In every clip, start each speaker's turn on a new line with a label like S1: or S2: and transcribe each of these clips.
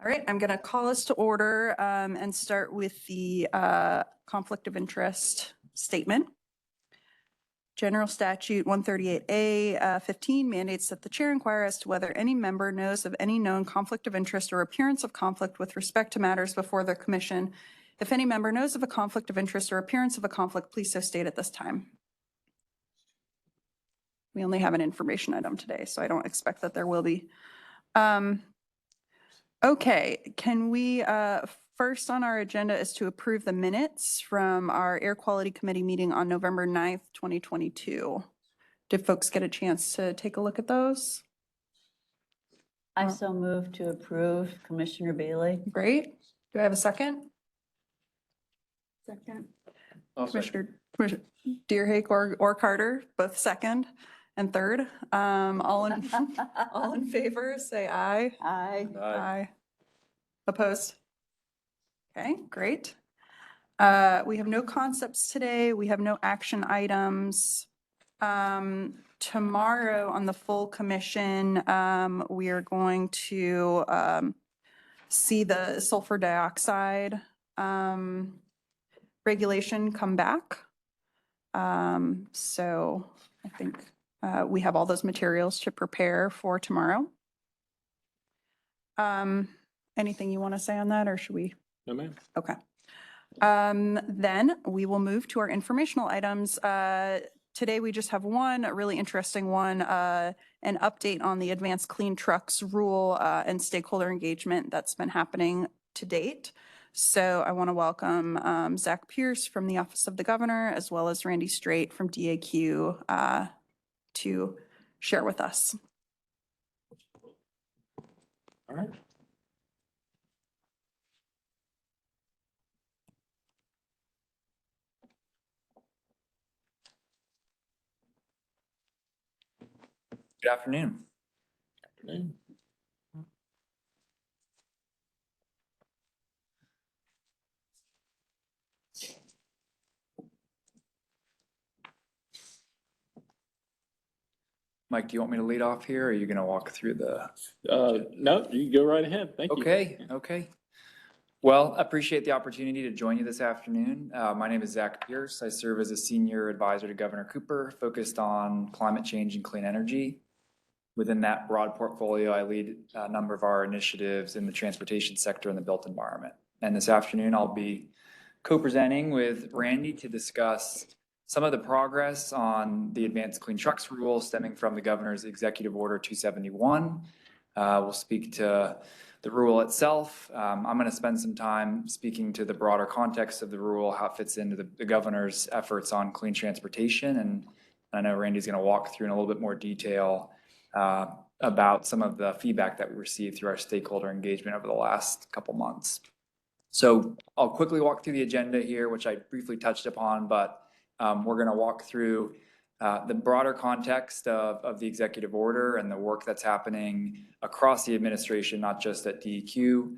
S1: All right, I'm going to call us to order and start with the conflict of interest statement. General Statute 138A 15 mandates that the chair inquire as to whether any member knows of any known conflict of interest or appearance of conflict with respect to matters before the commission. If any member knows of a conflict of interest or appearance of a conflict, please so state at this time. We only have an information item today, so I don't expect that there will be. Okay, can we, first on our agenda is to approve the minutes from our Air Quality Committee meeting on November 9th, 2022. Did folks get a chance to take a look at those?
S2: I so move to approve. Commissioner Bailey.
S1: Great. Do I have a second?
S2: Second.
S1: Commissioner Deerhake or Carter, both second and third. All in favor, say aye.
S2: Aye.
S1: Aye. Opposed? Okay, great. We have no concepts today. We have no action items. Tomorrow on the full commission, we are going to see the sulfur dioxide regulation come back. So I think we have all those materials to prepare for tomorrow. Anything you want to say on that, or should we?
S3: No, ma'am.
S1: Okay. Then we will move to our informational items. Today we just have one, a really interesting one, an update on the Advanced Clean Trucks rule and stakeholder engagement that's been happening to date. So I want to welcome Zach Pierce from the Office of the Governor, as well as Randy Straight from DAQ to share with us.
S3: All right.
S4: Good afternoon.
S3: Afternoon.
S4: Mike, do you want me to lead off here, or are you going to walk through the?
S3: No, you go right ahead. Thank you.
S4: Okay. Well, I appreciate the opportunity to join you this afternoon. My name is Zach Pierce. I serve as a senior advisor to Governor Cooper, focused on climate change and clean energy. Within that broad portfolio, I lead a number of our initiatives in the transportation sector and the built environment. And this afternoon, I'll be co-presenting with Randy to discuss some of the progress on the Advanced Clean Trucks rule stemming from the Governor's Executive Order 271. We'll speak to the rule itself. I'm going to spend some time speaking to the broader context of the rule, how it fits into the Governor's efforts on clean transportation. And I know Randy's going to walk through in a little bit more detail about some of the feedback that we received through our stakeholder engagement over the last couple months. So I'll quickly walk through the agenda here, which I briefly touched upon, but we're going to walk through the broader context of the executive order and the work that's happening across the administration, not just at DEQ.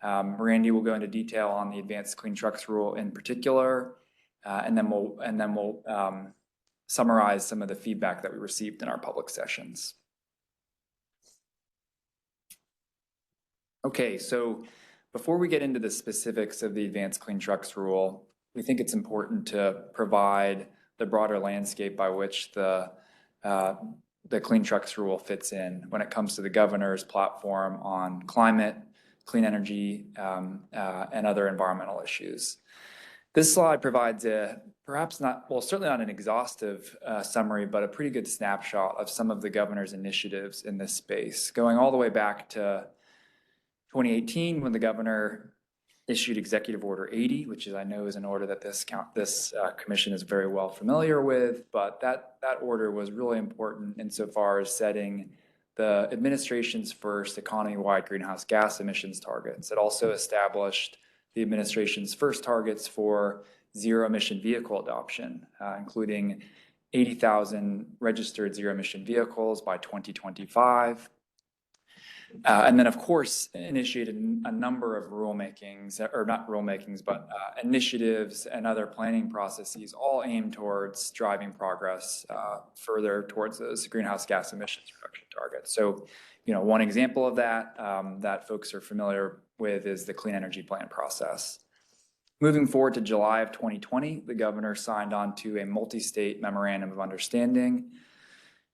S4: Randy will go into detail on the Advanced Clean Trucks rule in particular, and then we'll summarize some of the feedback that we received in our public sessions. Okay, so before we get into the specifics of the Advanced Clean Trucks rule, we think it's important to provide the broader landscape by which the Clean Trucks rule fits in when it comes to the Governor's platform on climate, clean energy, and other environmental issues. This slide provides a certainly not an exhaustive summary, but a pretty good snapshot of some of the Governor's initiatives in this space, going all the way back to 2018 when the Governor issued Executive Order 80, which I know is an order that this commission is very well familiar with, but that order was really important insofar as setting the administration's first economy-wide greenhouse gas emissions targets. It also established the administration's first targets for zero-emission vehicle adoption, including 80,000 registered zero-emission vehicles by 2025. And then, of course, initiated a number of rulemakings, or not rulemakings, but initiatives and other planning processes, all aimed towards driving progress further towards those greenhouse gas emissions reduction targets. So One example of that that folks are familiar with is the Clean Energy Plan process. Moving forward to July of 2020, the governor signed on to a multi-state memorandum of understanding.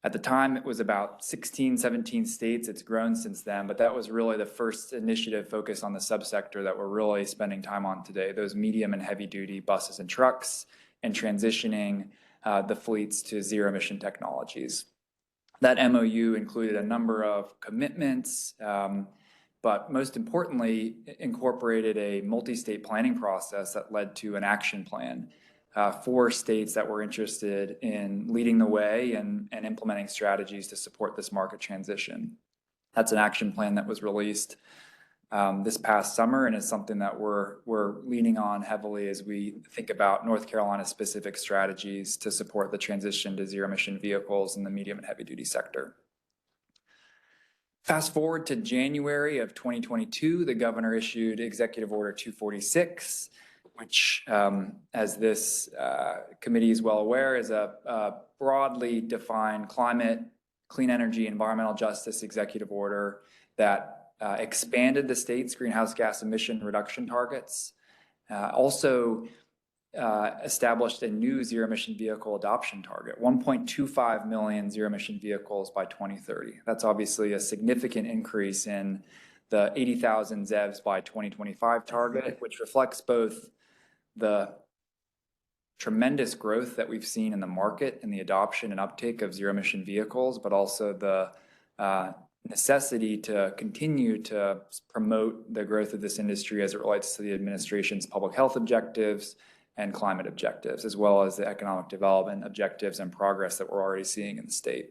S4: At the time, it was about 16, 17 states. It's grown since then, but that was really the first initiative focused on the subsector that we're really spending time on today, those medium and heavy duty buses and trucks, and transitioning the fleets to zero emission technologies. That MOU included a number of commitments, but most importantly, incorporated a multi-state planning process that led to an action plan for states that were interested in leading the way and implementing strategies to support this market transition. That's an action plan that was released this past summer, and is something that we're leaning on heavily as we think about North Carolina specific strategies to support the transition to zero emission vehicles in the medium and heavy duty sector. Fast forward to January of 2022, the governor issued Executive Order 246, which, as this committee is well aware, is a broadly defined climate, clean energy, environmental justice executive order that expanded the state's greenhouse gas emission reduction targets, also established a new zero emission vehicle adoption target, 1.25 million zero emission vehicles by 2030. That's obviously a significant increase in the 80,000 ZEVs by 2025 target, which reflects both the tremendous growth that we've seen in the market and the adoption and uptake of zero emission vehicles, but also the necessity to continue to promote the growth of this industry as it relates to the administration's public health objectives and climate objectives, as well as the economic development objectives and progress that we're already seeing in the state.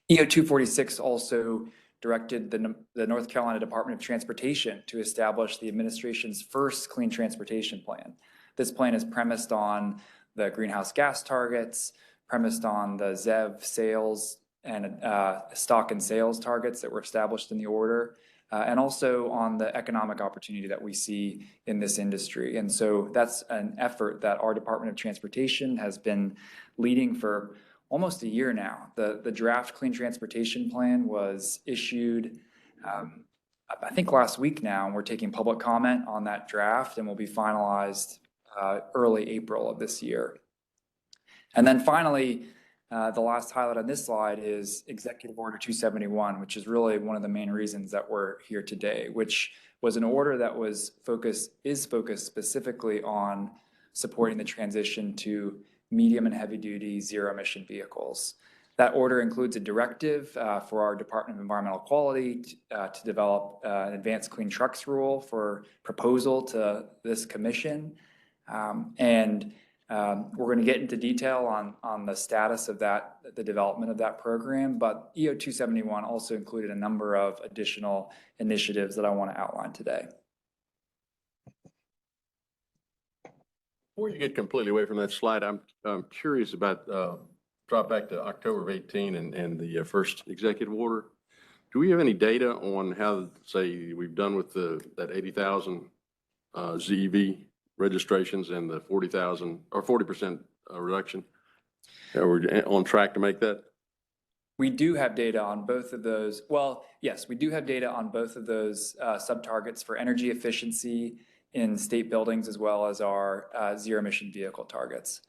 S4: EO 246 also directed the North Carolina Department of Transportation to establish the administration's first clean transportation plan. This plan is premised on the greenhouse gas targets, premised on the ZEV sales and stock and sales targets that were established in the order, and also on the economic opportunity that we see in this industry. And so that's an effort that our Department of Transportation has been leading for almost a year now. The draft Clean Transportation Plan was issued, I think last week now, and we're taking public comment on that draft, and will be finalized early April of this year. And then finally, the last highlight on this slide is Executive Order 271, which is really one of the main reasons that we're here today, which was an order that is focused specifically on supporting the transition to medium and heavy duty zero emission vehicles. That order includes a directive for our Department of Environmental Quality to develop an advanced clean trucks rule for proposal to this commission. We're going to get into detail on the status of that, the development of that program, but EO 271 also included a number of additional initiatives that I want to outline today.
S5: Before you get completely away from that slide, I'm curious about, drop back to October of 18 and the first executive order. Do we have any data on how, say, we've done with that 80,000 ZEV registrations and the 40,000 or 40% reduction? Are we on track to make that?
S4: We do have data on both of those. Well, yes, we do have data on both of those sub-targets for energy efficiency in state buildings, as well as our zero emission vehicle targets.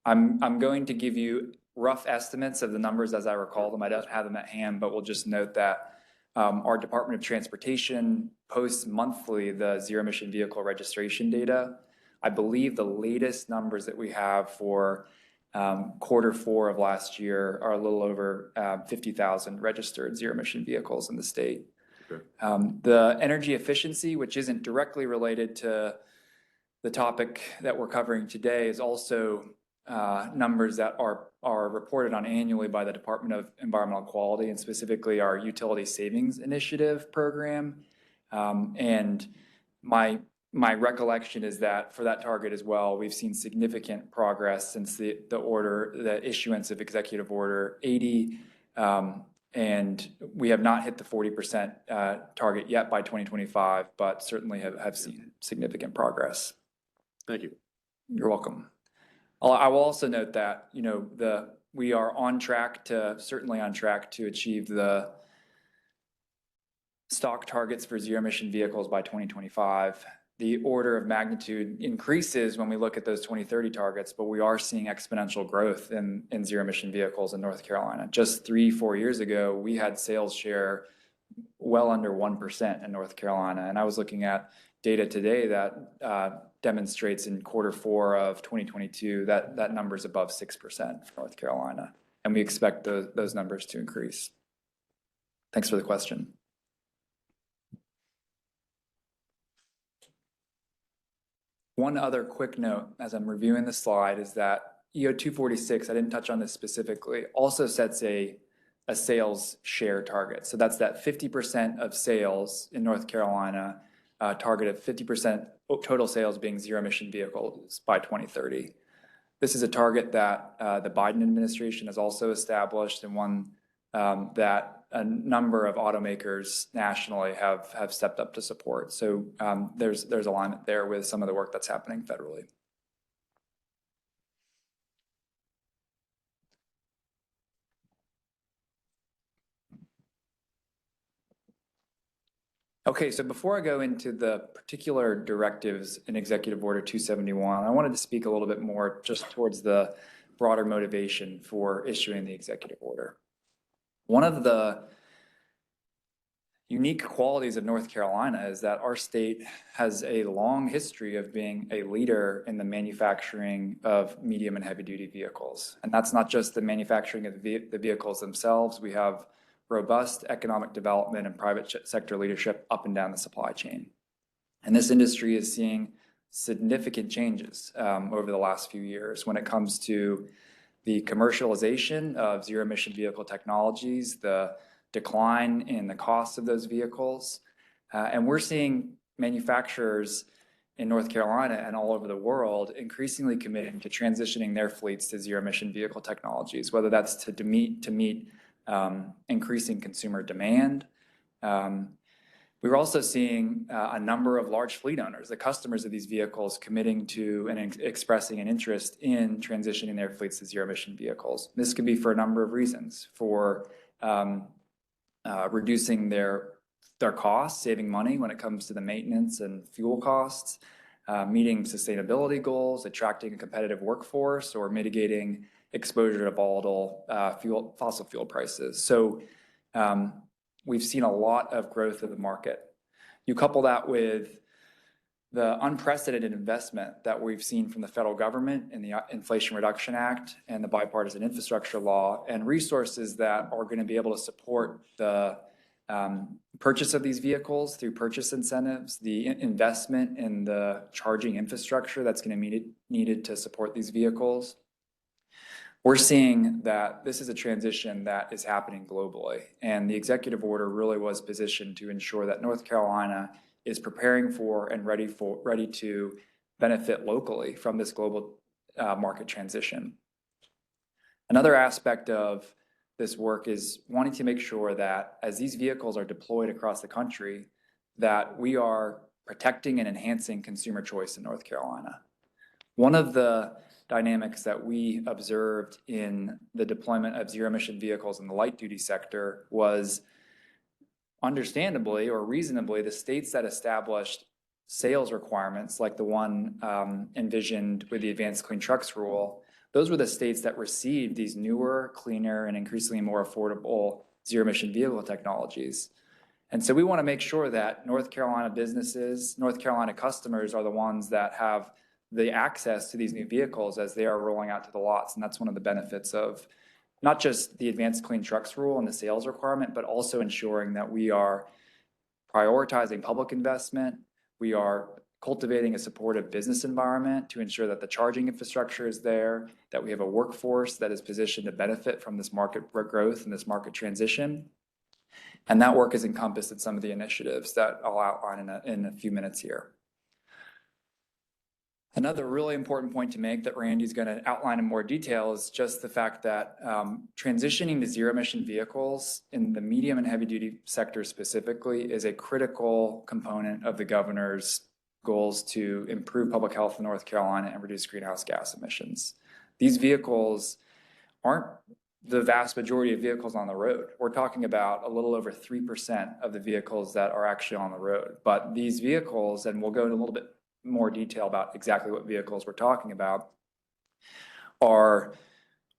S4: I'm going to give you rough estimates of the numbers as I recall them. I don't have them at hand, but we'll just note that our Department of Transportation posts monthly the zero emission vehicle registration data. I believe the latest numbers that we have for Q4 of last year are a little over 50,000 registered zero emission vehicles in the state.
S5: Okay.
S4: The energy efficiency, which isn't directly related to the topic that we're covering today, is also numbers that are reported on annually by the Department of Environmental Quality, and specifically our Utility Savings Initiative program. And my recollection is that for that target as well, we've seen significant progress since the issuance of Executive Order 80, and we have not hit the 40% target yet by 2025, but certainly have seen significant progress.
S5: Thank you.
S4: You're welcome. I will also note that we are certainly on track to achieve the stock targets for zero emission vehicles by 2025. The order of magnitude increases when we look at those 2030 targets, but we are seeing exponential growth in zero emission vehicles in North Carolina. Just 3-4 years ago, we had sales share well under 1% in North Carolina. And I was looking at data today that demonstrates in Q4 of 2022 that number is above 6% for North Carolina. And we expect those numbers to increase. Thanks for the question. One other quick note as I'm reviewing the slide is that EO 246, I didn't touch on this specifically, also sets a sales share target. So that's that 50% of sales in North Carolina, target of 50% total sales being zero emission vehicles by 2030. This is a target that the Biden administration has also established, and one that a number of automakers nationally have stepped up to support. So there's alignment there with some of the work that's happening federally. Okay, so before I go into the particular directives in Executive Order 271, I wanted to speak a little bit more just towards the broader motivation for issuing the executive order. One of the unique qualities of North Carolina is that our state has a long history of being a leader in the manufacturing of medium and heavy duty vehicles. And that's not just the manufacturing of the vehicles themselves. We have robust economic development and private sector leadership up and down the supply chain. And this industry is seeing significant changes over the last few years when it comes to the commercialization of zero emission vehicle technologies, the decline in the cost of those vehicles. And we're seeing manufacturers in North Carolina and all over the world increasingly committing to transitioning their fleets to zero emission vehicle technologies, whether that's to meet increasing consumer demand. We're also seeing a number of large fleet owners, the customers of these vehicles, committing to and expressing an interest in transitioning their fleets to zero emission vehicles. This could be for a number of reasons, for reducing their costs, saving money when it comes to the maintenance and fuel costs, meeting sustainability goals, attracting a competitive workforce, or mitigating exposure to volatile fossil fuel prices. So we've seen a lot of growth of the market. You couple that with the unprecedented investment that we've seen from the federal government in the Inflation Reduction Act and the bipartisan infrastructure law, and resources that are going to be able to support the purchase of these vehicles through purchase incentives, the investment in the charging infrastructure that's going to be needed to support these vehicles. We're seeing that this is a transition that is happening globally, and the executive order really was positioned to ensure that North Carolina is preparing for and ready to benefit locally from this global market transition. Another aspect of this work is wanting to make sure that as these vehicles are deployed across the country, that we are protecting and enhancing consumer choice in North Carolina. One of the dynamics that we observed in the deployment of zero emission vehicles in the light duty sector was, understandably or reasonably, the states that established sales requirements like the one envisioned with the Advanced Clean Trucks rule, those were the states that received these newer, cleaner, and increasingly more affordable zero emission vehicle technologies. And so we want to make sure that North Carolina businesses, North Carolina customers are the ones that have the access to these new vehicles as they are rolling out to the lots. And that's one of the benefits of not just the Advanced Clean Trucks rule and the sales requirement, but also ensuring that we are prioritizing public investment. We are cultivating a supportive business environment to ensure that the charging infrastructure is there, that we have a workforce that is positioned to benefit from this market growth and this market transition. And that work is encompassed in some of the initiatives that I'll outline in a few minutes here. Another really important point to make that Randy's going to outline in more detail is just the fact that transitioning to zero emission vehicles in the medium and heavy duty sector specifically is a critical component of the governor's goals to improve public health in North Carolina and reduce greenhouse gas emissions. These vehicles aren't the vast majority of vehicles on the road. We're talking about a little over 3% of the vehicles that are actually on the road. But these vehicles, and we'll go into a little bit more detail about exactly what vehicles we're talking about, are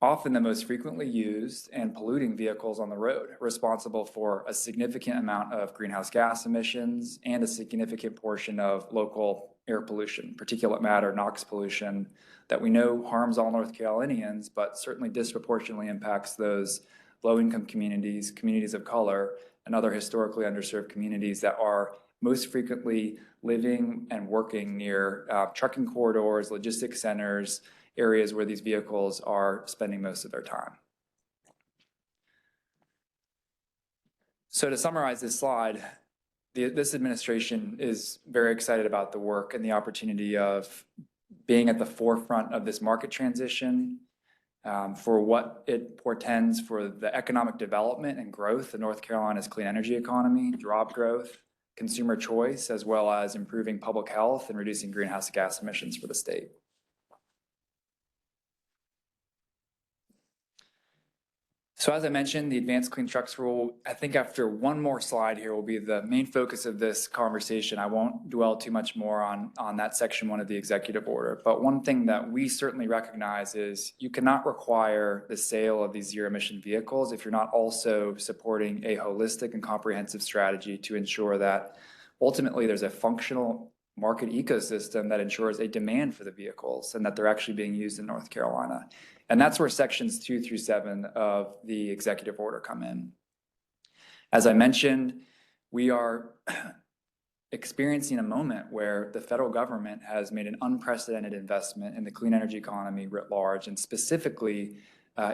S4: often the most frequently used and polluting vehicles on the road, responsible for a significant amount of greenhouse gas emissions and a significant portion of local air pollution, particulate matter, NOx pollution, that we know harms all North Carolinians, but certainly disproportionately impacts those low-income communities, communities of color, and other historically underserved communities that are most frequently living and working near trucking corridors, logistics centers, areas where these vehicles are spending most of their time. So to summarize this slide, this administration is very excited about the work and the opportunity of being at the forefront of this market transition, for what it portends for the economic development and growth of North Carolina's clean energy economy, job growth, consumer choice, as well as improving public health and reducing greenhouse gas emissions for the state. So as I mentioned, the Advanced Clean Trucks Rule, I think after one more slide here will be the main focus of this conversation. I won't dwell too much more on that section 1 of the executive order. But one thing that we certainly recognize is you cannot require the sale of these zero emission vehicles if you're not also supporting a holistic and comprehensive strategy to ensure that ultimately there's a functional market ecosystem that ensures a demand for the vehicles and that they're actually being used in North Carolina. And that's where sections 2 through 7 of the executive order come in. As I mentioned, we are experiencing a moment where the federal government has made an unprecedented investment in the clean energy economy writ large, and specifically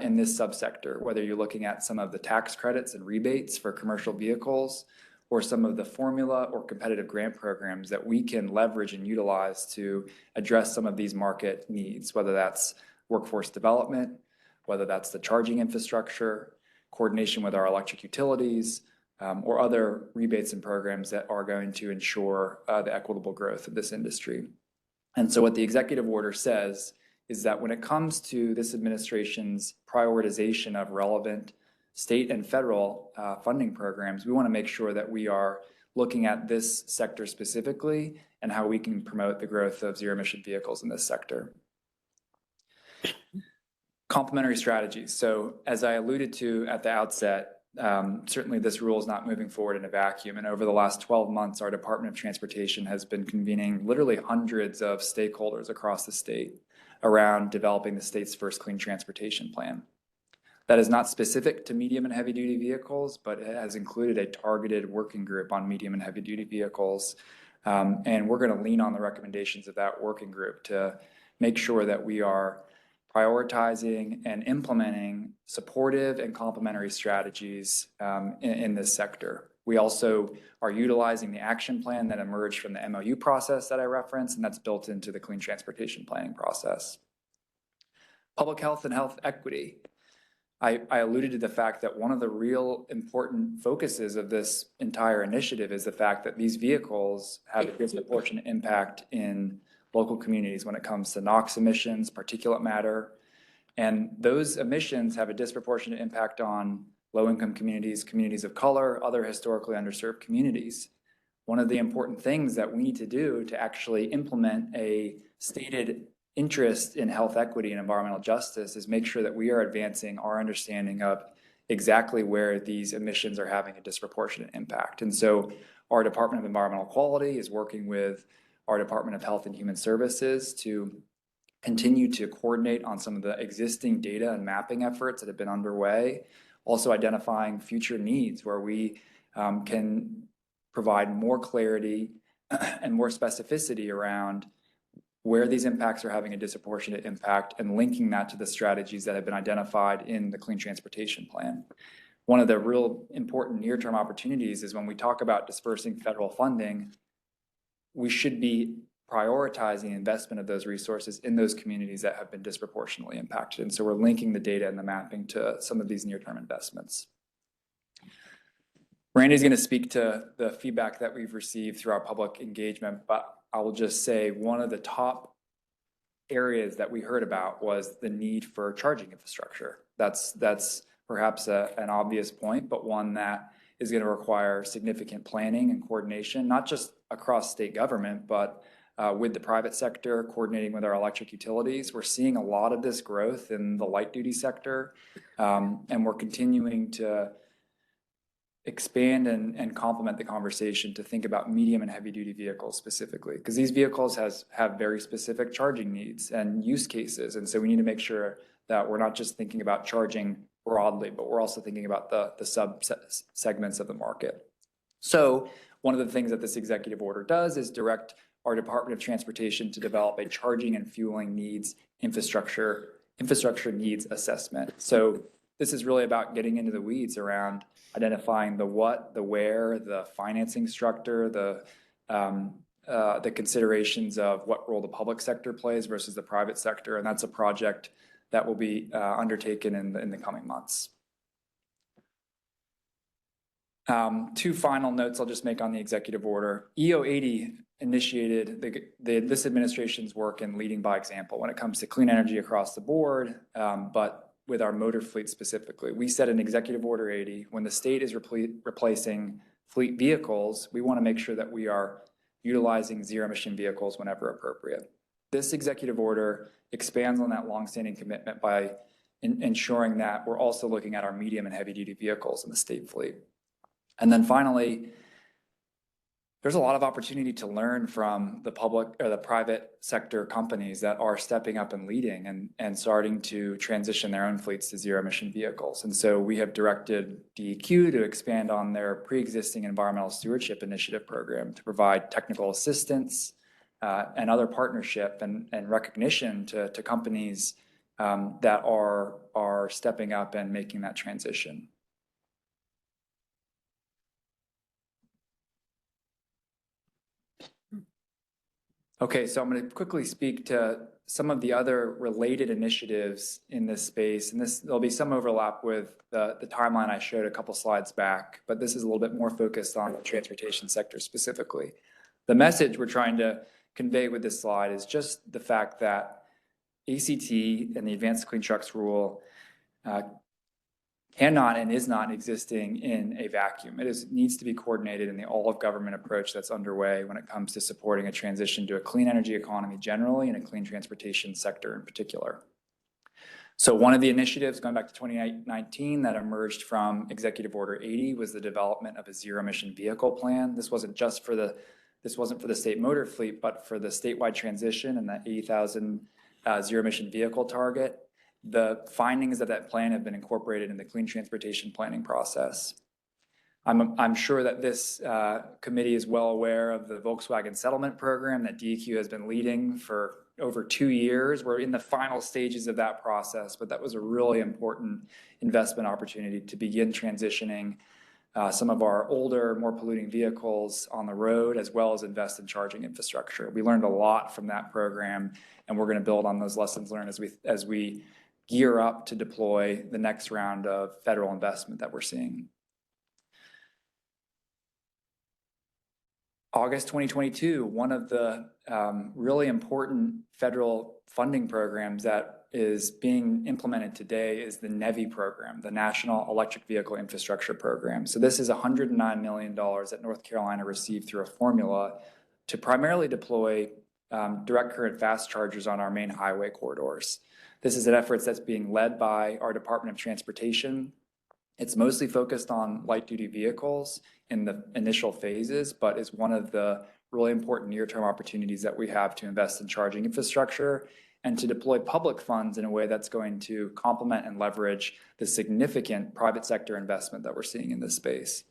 S4: in this subsector, whether you're looking at some of the tax credits and rebates for commercial vehicles, or some of the formula or competitive grant programs that we can leverage and utilize to address some of these market needs, whether that's workforce development, whether that's the charging infrastructure, coordination with our electric utilities, or other rebates and programs that are going to ensure the equitable growth of this industry. And so what the executive order says is that when it comes to this administration's prioritization of relevant state and federal funding programs, we want to make sure that we are looking at this sector specifically and how we can promote the growth of zero emission vehicles in this sector. Complementary strategies. So as I alluded to at the outset, certainly this rule is not moving forward in a vacuum. And over the last 12 months, our Department of Transportation has been convening literally hundreds of stakeholders across the state around developing the state's first clean transportation plan. That is not specific to medium and heavy duty vehicles, but it has included a targeted working group on medium and heavy duty vehicles. And we're going to lean on the recommendations of that working group to make sure that we are prioritizing and implementing supportive and complementary strategies in this sector. We also are utilizing the action plan that emerged from the MOU process that I referenced, and that's built into the clean transportation planning process. Public health and health equity. I alluded to the fact that one of the real important focuses of this entire initiative is the fact that these vehicles have a disproportionate impact in local communities when it comes to NOx emissions, particulate matter, and those emissions have a disproportionate impact on low-income communities, communities of color, other historically underserved communities. One of the important things that we need to do to actually implement a stated interest in health equity and environmental justice is make sure that we are advancing our understanding of exactly where these emissions are having a disproportionate impact. And so our Department of Environmental Quality is working with our Department of Health and Human Services to continue to coordinate on some of the existing data and mapping efforts that have been underway, also identifying future needs where we can provide more clarity and more specificity around where these impacts are having a disproportionate impact and linking that to the strategies that have been identified in the Clean Transportation Plan. One of the real important near-term opportunities is when we talk about dispersing federal funding, we should be prioritizing investment of those resources in those communities that have been disproportionately impacted. And so we're linking the data and the mapping to some of these near-term investments. Randy's going to speak to the feedback that we've received through our public engagement, but I will just say one of the top areas that we heard about was the need for charging infrastructure. That's perhaps an obvious point, but one that is going to require significant planning and coordination, not just across state government, but with the private sector, coordinating with our electric utilities. We're seeing a lot of this growth in the light duty sector, and we're continuing to expand and complement the conversation to think about medium and heavy duty vehicles specifically, because these vehicles have very specific charging needs and use cases. And so we need to make sure that we're not just thinking about charging broadly, but we're also thinking about the sub segments of the market. So one of the things that this executive order does is direct our Department of Transportation to develop a charging and fueling needs infrastructure needs assessment. So this is really about getting into the weeds around identifying the what, the where, the financing structure, the considerations of what role the public sector plays versus the private sector. And that's a project that will be undertaken in the coming months. Two final notes I'll just make on the executive order. EO80 initiated this administration's work in leading by example when it comes to clean energy across the board, but with our motor fleet specifically. We set an executive order 80. When the state is replacing fleet vehicles, we want to make sure that we are utilizing zero emission vehicles whenever appropriate. This executive order expands on that longstanding commitment by ensuring that we're also looking at our medium and heavy duty vehicles in the state fleet. And then finally, there's a lot of opportunity to learn from the public or the private sector companies that are stepping up and leading and starting to transition their own fleets to zero emission vehicles. And so we have directed DEQ to expand on their pre-existing environmental stewardship initiative program to provide technical assistance and other partnership and recognition to companies that are stepping up and making that transition. Okay, so I'm going to quickly speak to some of the other related initiatives in this space, and there'll be some overlap with the timeline I showed a couple slides back, but this is a little bit more focused on the transportation sector specifically. The message we're trying to convey with this slide is just the fact that ACT and the Advanced Clean Trucks Rule cannot and is not existing in a vacuum. It needs to be coordinated in the all-of-government approach that's underway when it comes to supporting a transition to a clean energy economy generally and a clean transportation sector in particular. So one of the initiatives going back to 2019 that emerged from Executive Order 80 was the development of a zero-emission vehicle plan. This wasn't for the state motor fleet, but for the statewide transition and that 80,000 zero-emission vehicle target. The findings of that plan have been incorporated in the clean transportation planning process. I'm sure that this committee is well aware of the Volkswagen settlement program that DEQ has been leading for over 2 years. We're in the final stages of that process, but that was a really important investment opportunity to begin transitioning some of our older, more polluting vehicles on the road, as well as invest in charging infrastructure. We learned a lot from that program, and we're going to build on those lessons learned as we gear up to deploy the next round of federal investment that we're seeing. August 2022, one of the really important federal funding programs that is being implemented today is the NEVI program, the National Electric Vehicle Infrastructure Program. So this is $109 million that North Carolina received through a formula to primarily deploy direct current fast chargers on our main highway corridors. This is an effort that's being led by our Department of Transportation. It's mostly focused on light-duty vehicles in the initial phases, but is one of the really important near-term opportunities that we have to invest in charging infrastructure and to deploy public funds in a way that's going to complement and leverage the significant private sector investment that we're seeing in this space.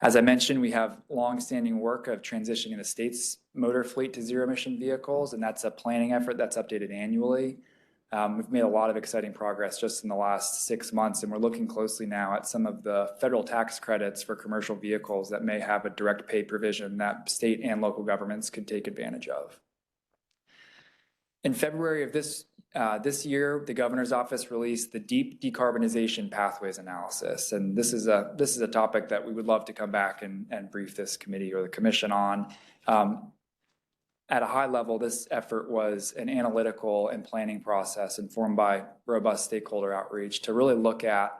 S4: As I mentioned, we have long-standing work of transitioning the state's motor fleet to zero-emission vehicles, and that's a planning effort that's updated annually. We've made a lot of exciting progress just in the last 6 months, and we're looking closely now at some of the federal tax credits for commercial vehicles that may have a direct pay provision that state and local governments could take advantage of. In February of this year, the governor's office released the Deep Decarbonization Pathways Analysis, and this is a topic that we would love to come back and brief this committee or the commission on. at a high level, this effort was an analytical and planning process informed by robust stakeholder outreach to really look at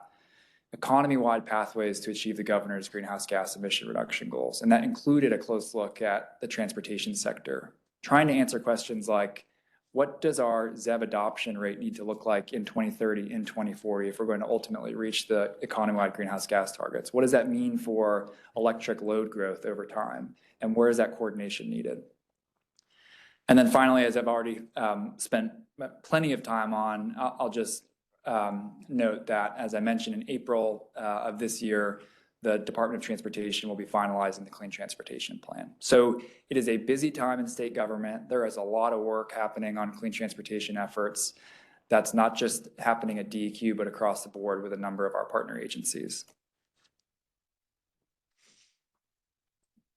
S4: economy-wide pathways to achieve the governor's greenhouse gas emission reduction goals. And that included a close look at the transportation sector, trying to answer questions like, what does our ZEV adoption rate need to look like in 2030, in 2040, if we're going to ultimately reach the economy-wide greenhouse gas targets? What does that mean for electric load growth over time? And where is that coordination needed? And then finally, as I've already spent plenty of time on, I'll just note that, as I mentioned, in April of this year, the Department of Transportation will be finalizing the Clean Transportation Plan. So it is a busy time in state government. There is a lot of work happening on clean transportation efforts. That's not just happening at DEQ, but across the board with a number of our partner agencies.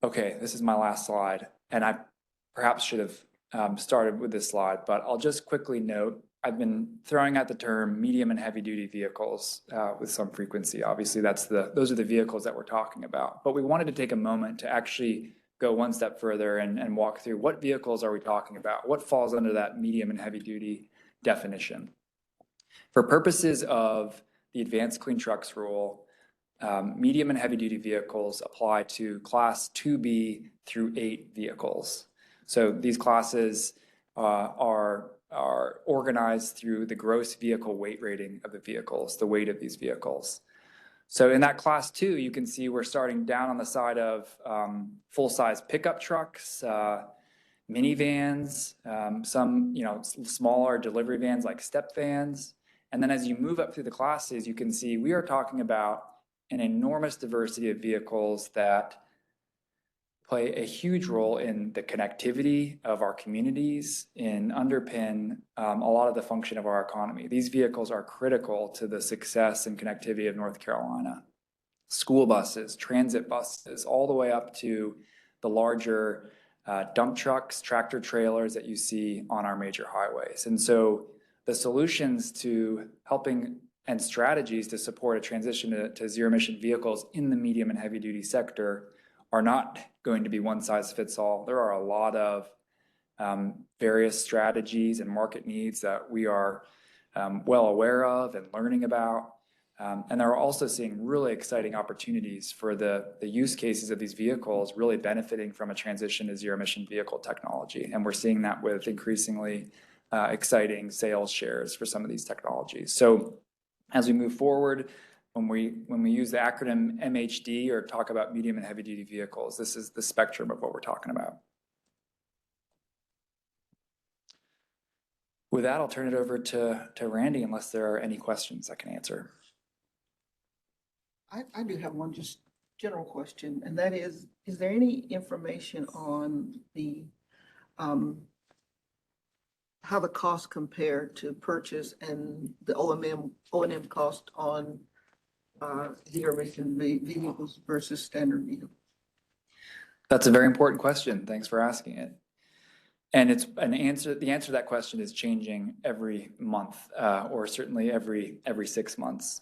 S4: Okay, this is my last slide, and I perhaps should have started with this slide, but I'll just quickly note, I've been throwing out the term medium and heavy duty vehicles with some frequency. Obviously, those are the vehicles that we're talking about. But we wanted to take a moment to actually go one step further and walk through what vehicles are we talking about? What falls under that medium and heavy duty definition? For purposes of the Advanced Clean Trucks Rule, medium and heavy duty vehicles apply to Class 2B through 8 vehicles. So these classes are organized through the gross vehicle weight rating of the vehicles, the weight of these vehicles. So in that Class 2, you can see we're starting down on the side of full-size pickup trucks, minivans, some smaller delivery vans like step vans. And then as you move up through the classes, you can see we are talking about an enormous diversity of vehicles that play a huge role in the connectivity of our communities and underpin a lot of the function of our economy. These vehicles are critical to the success and connectivity of North Carolina. School buses, transit buses, all the way up to the larger dump trucks, tractor trailers that you see on our major highways. And so the solutions to helping and strategies to support a transition to zero emission vehicles in the medium and heavy duty sector are not going to be one size fits all. There are a lot of various strategies and market needs that we are well aware of and learning about. And they're also seeing really exciting opportunities for the use cases of these vehicles really benefiting from a transition to zero emission vehicle technology. And we're seeing that with increasingly exciting sales shares for some of these technologies. So as we move forward, when we use the acronym MHD or talk about medium and heavy duty vehicles, this is the spectrum of what we're talking about. With that, I'll turn it over to Randy unless there are any questions I can answer.
S6: I do have one just general question, and that is there any information on the how the costs compare to purchase and the O&M cost on zero emission vehicles versus standard vehicles?
S4: That's a very important question. Thanks for asking it. And it's the answer to that question is changing every month, or certainly every 6 months.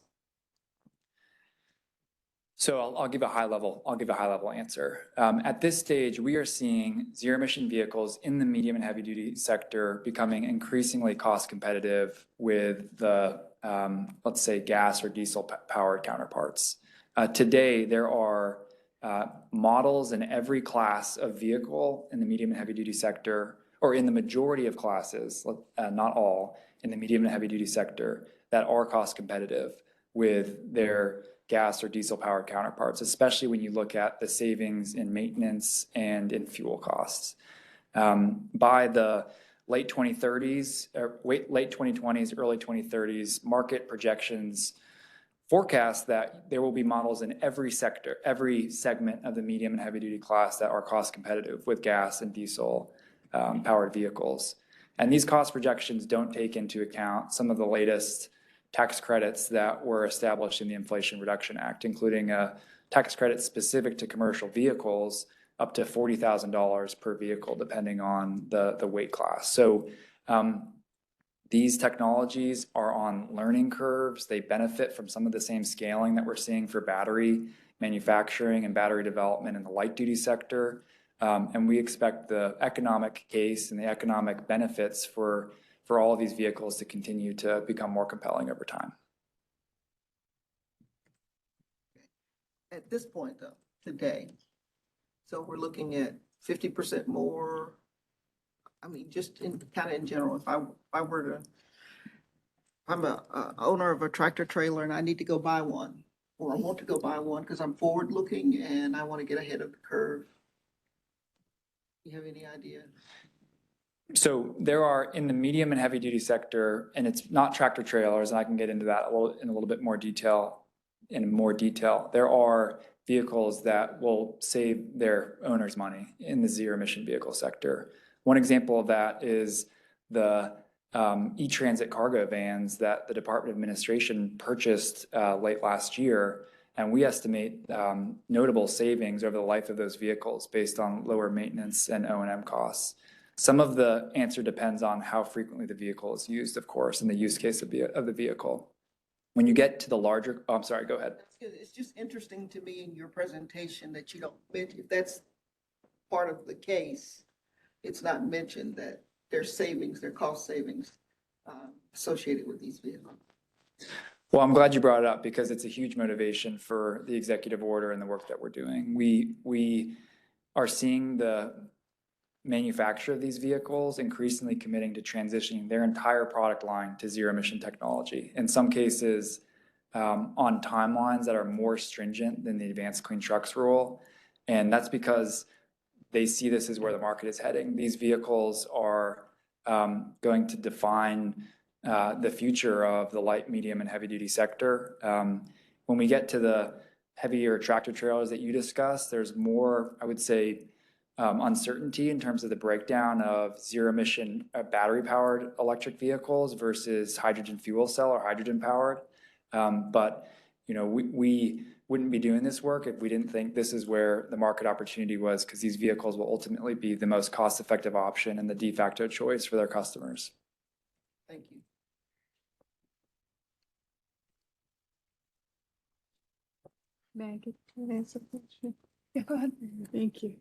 S4: So I'll give a high level answer. At this stage, we are seeing zero emission vehicles in the medium and heavy duty sector becoming increasingly cost competitive with the let's say gas or diesel powered counterparts. Today, there are models in every class of vehicle in the medium and heavy duty sector, or in the majority of classes, not all, in the medium and heavy duty sector that are cost competitive with their gas or diesel powered counterparts, especially when you look at the savings in maintenance and in fuel costs. By the late 2030s, late 2020s, early 2030s, market projections forecast that there will be models in every sector, every segment of the medium and heavy duty class that are cost competitive with gas and diesel powered vehicles. And these cost projections don't take into account some of the latest tax credits that were established in the Inflation Reduction Act, including a tax credit specific to commercial vehicles up to $40,000 per vehicle, depending on the weight class. So these technologies are on learning curves. They benefit from some of the same scaling that we're seeing for battery manufacturing and battery development in the light duty sector. And we expect the economic case and the economic benefits for all of these vehicles to continue to become more compelling over time.
S6: At this point though, today, so we're looking at 50% more. I mean, just in kind of in general, if I were to, I'm a owner of a tractor trailer and I need to go buy one, or I want to go buy one because I'm forward looking and I want to get ahead of the curve. You have any idea?
S4: So there are in the medium and heavy duty sector, and it's not tractor trailers, and I can get into that in a little bit more detail. There are vehicles that will save their owners money in the zero emission vehicle sector. One example of that is the e-transit cargo vans that the Department of Administration purchased late last year. And we estimate notable savings over the life of those vehicles based on lower maintenance and O&M costs. Some of the answer depends on how frequently the vehicle is used, of course, and the use case of the vehicle. When you get to the larger, oh, I'm sorry, go ahead.
S6: It's just interesting to me in your presentation that you don't mention, if that's part of the case, it's not mentioned that there's savings, there are cost savings associated with these vehicles.
S4: Well, I'm glad you brought it up because it's a huge motivation for the executive order and the work that we're doing. We are seeing the manufacturer of these vehicles increasingly committing to transitioning their entire product line to zero emission technology. In some cases, on timelines that are more stringent than the Advanced Clean Trucks rule. And that's because they see this as where the market is heading. These vehicles are going to define the future of the light, medium, and heavy duty sector. When we get to the heavier tractor trailers that you discussed, there's more, I would say, uncertainty in terms of the breakdown of zero emission battery powered electric vehicles versus hydrogen fuel cell or hydrogen powered. But you know, we wouldn't be doing this work if we didn't think this is where the market opportunity was, because these vehicles will ultimately be the most cost effective option and the de facto choice for their customers.
S6: Thank you.
S7: Maggie, can I answer the question? Yeah, go ahead. Thank you.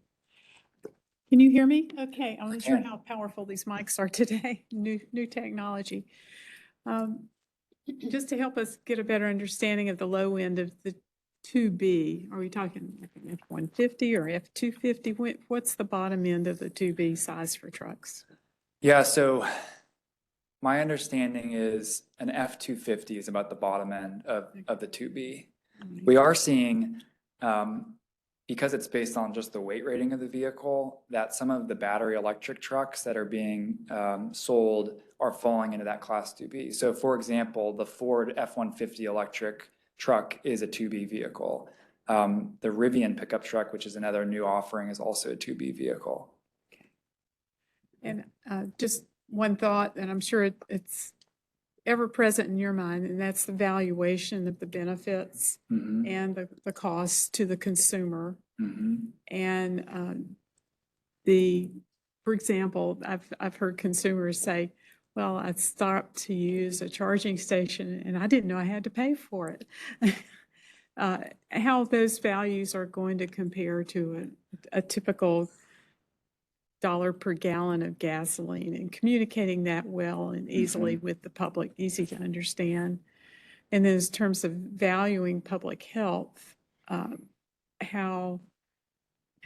S7: Can you hear me? Okay, I'm not sure how powerful these mics are today. New technology. Just to help us get a better understanding of the low end of the 2B, are we talking like an F-150 or F-250? What's the bottom end of the 2B size for trucks?
S4: Yeah, so my understanding is an F-250 is about the bottom end of the 2B. We are seeing, because it's based on just the weight rating of the vehicle, that some of the battery electric trucks that are being sold are falling into that class 2B. So for example, the Ford F-150 electric truck is a 2B vehicle. The Rivian pickup truck, which is another new offering, is also a 2B vehicle.
S7: Okay. And just one thought, and I'm sure it's ever present in your mind, and that's the valuation of the benefits and the costs to the consumer. And for example, I've heard consumers say, well, I stopped to use a charging station and I didn't know I had to pay for it. How those values are going to compare to a typical dollar per gallon of gasoline, and communicating that well and easily with the public, easy to understand. And then in terms of valuing public health, how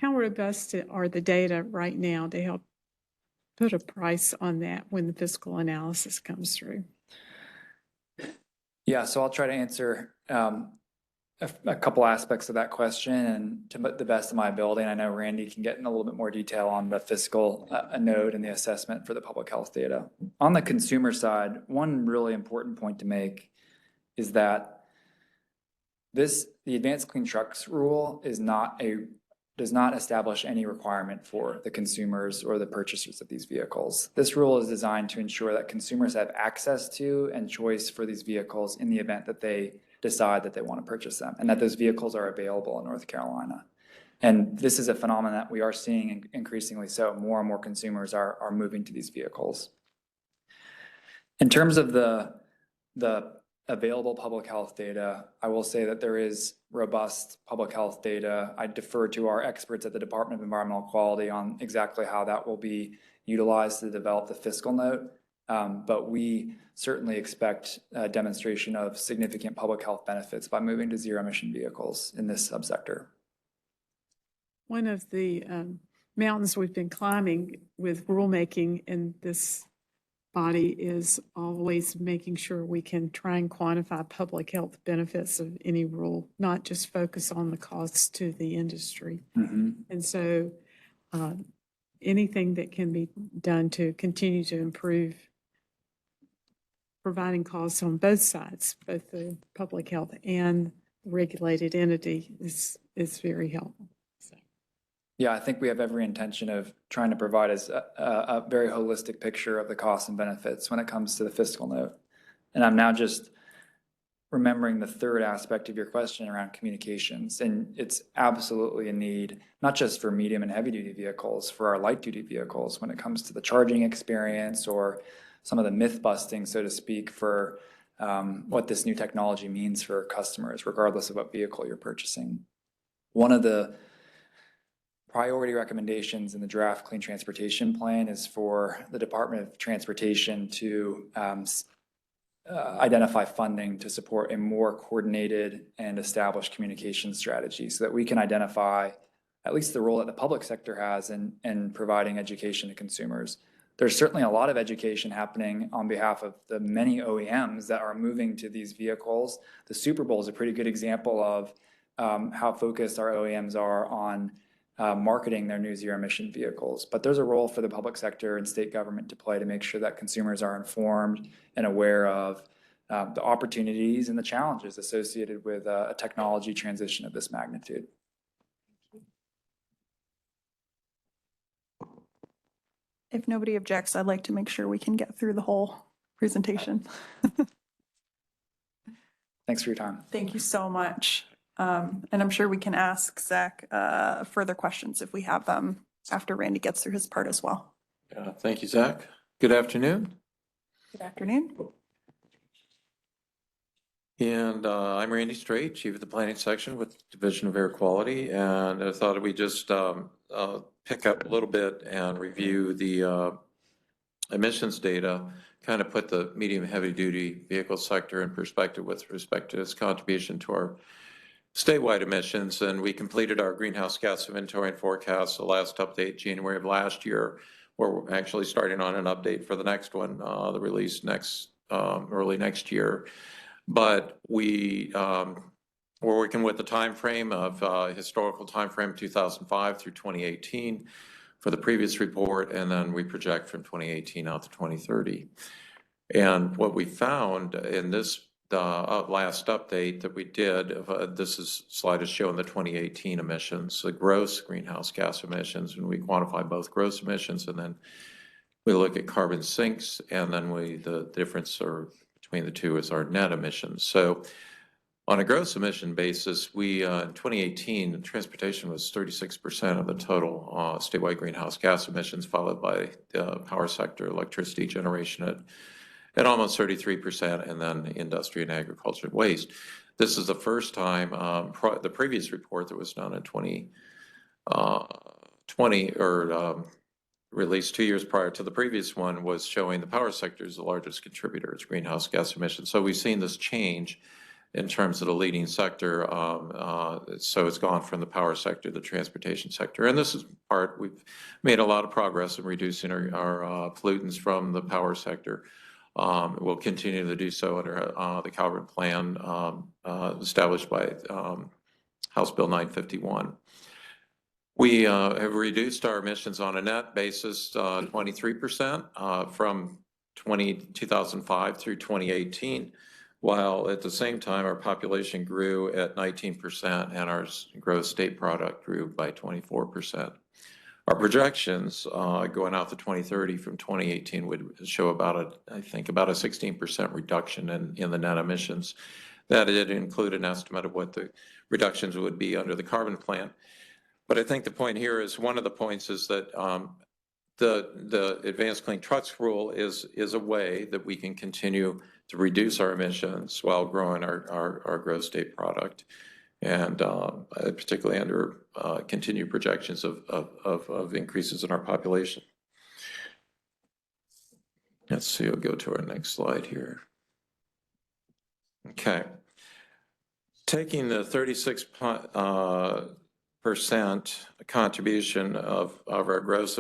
S7: robust are the data right now to help put a price on that when the fiscal analysis comes through?
S4: Yeah, so I'll try to answer a couple aspects of that question, and to the best of my ability. And I know Randy can get in a little bit more detail on the fiscal node and the assessment for the public health data. On the consumer side, one really important point to make is that the Advanced Clean Trucks rule does not establish any requirement for the consumers or the purchasers of these vehicles. This rule is designed to ensure that consumers have access to and choice for these vehicles in the event that they decide that they want to purchase them, and that those vehicles are available in North Carolina. And this is a phenomenon that we are seeing increasingly so. More and more consumers are moving to these vehicles. In terms of the available public health data. I will say that there is robust public health data. I defer to our experts at the Department of Environmental Quality on exactly how that will be utilized to develop the fiscal note. But we certainly expect a demonstration of significant public health benefits by moving to zero emission vehicles in this subsector.
S7: One of the mountains we've been climbing with rulemaking in this body is always making sure we can try and quantify public health benefits of any rule, not just focus on the costs to the industry. And so anything that can be done to continue to improve providing costs on both sides, both the public health and regulated entity is very helpful.
S4: Yeah, I think we have every intention of trying to provide us a very holistic picture of the costs and benefits when it comes to the fiscal note. And I'm now just remembering the third aspect of your question around communications. And it's absolutely a need, not just for medium and heavy duty vehicles, for our light duty vehicles when it comes to the charging experience or some of the myth busting, so to speak, for what this new technology means for customers, regardless of what vehicle you're purchasing. One of the priority recommendations in the draft Clean Transportation Plan is for the Department of Transportation to identify funding to support a more coordinated and established communication strategy so that we can identify at least the role that the public sector has in providing education to consumers. There's certainly a lot of education happening on behalf of the many OEMs that are moving to these vehicles. The Super Bowl is a pretty good example of how focused our OEMs are on marketing their new zero emission vehicles. But there's a role for the public sector and state government to play to make sure that consumers are informed and aware of the opportunities and the challenges associated with a technology transition of this magnitude.
S1: If nobody objects, I'd like to make sure we can get through the whole presentation.
S4: Thanks for your time.
S1: Thank you so much. And I'm sure we can ask Zach further questions if we have them after Randy gets through his part as well.
S8: Thank you, Zach. Good afternoon.
S1: Good afternoon.
S8: And I'm Randy Strait, Chief of the Planning Section with Division of Air Quality. And I thought we'd just pick up a little bit and review the emissions data, kind of put the medium heavy duty vehicle sector in perspective with respect to its contribution to our statewide emissions. And we completed our greenhouse gas inventory and forecast, the last update January of last year. We're actually starting on an update for the next one, the release early next year. But we're working with the time frame of historical time frame 2005 through 2018 for the previous report, and then we project from 2018 out to 2030. And what we found in this last update that we did, slide is showing the 2018 emissions, the gross greenhouse gas emissions, and we quantify both gross emissions, and then we look at carbon sinks, and then the difference between the two is our net emissions. So on a gross emission basis, in 2018, transportation was 36% of the total statewide greenhouse gas emissions, followed by the power sector, electricity generation at almost 33%, and then industry and agriculture and waste. This is the first time, the previous report that was done in 2020, released 2 years prior to the previous one, was showing the power sector is the largest contributor to greenhouse gas emissions. So we've seen this change in terms of the leading sector. So it's gone from the power sector to the transportation sector. And this is we've made a lot of progress in reducing our pollutants from the power sector. We'll continue to do so under the Calvert Plan established by House Bill 951. We have reduced our emissions on a net basis 23% from 2005 through 2018, while at the same time our population grew at 19% and our gross state product grew by 24%. Our projections going out to 2030 from 2018 would show I think about a 16% reduction in the net emissions. That did include an estimate of what the reductions would be under the carbon plan. But I think the point here is, one of the points is that the Advanced Clean Trucks rule is a way that we can continue reduce our emissions while growing our gross state product, and particularly under continued projections of increases in our population. Let's see, we'll go to our next slide here. Okay. Taking the 36% contribution of our gross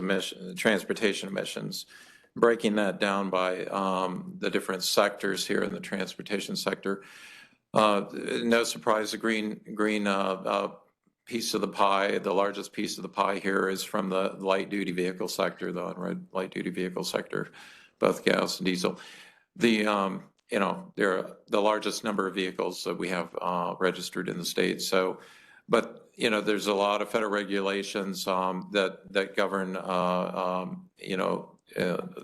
S8: transportation emissions, breaking that down by the different sectors here in the transportation sector, no surprise, the green piece of the pie, the largest piece of the pie here is from the light-duty vehicle sector, the on-road light-duty vehicle sector, both gas and diesel. They're the largest number of vehicles that we have registered in the state. So, but there's a lot of federal regulations that govern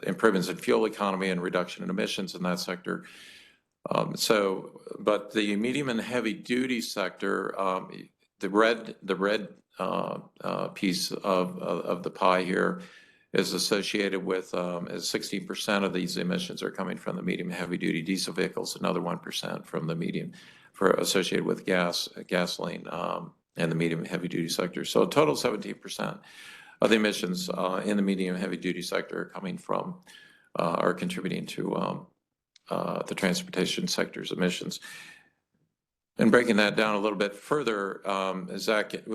S8: improvements in fuel economy and reduction in emissions in that sector. But the medium and heavy duty sector, the red piece of the pie here is associated with 16% of these emissions are coming from the medium and heavy duty diesel vehicles, another 1% from the medium associated with gasoline and the medium and heavy duty sector. So a total 17% of the emissions in the medium and heavy duty sector are coming from are contributing to the transportation sector's emissions. And breaking that down a little bit further, Zach, getting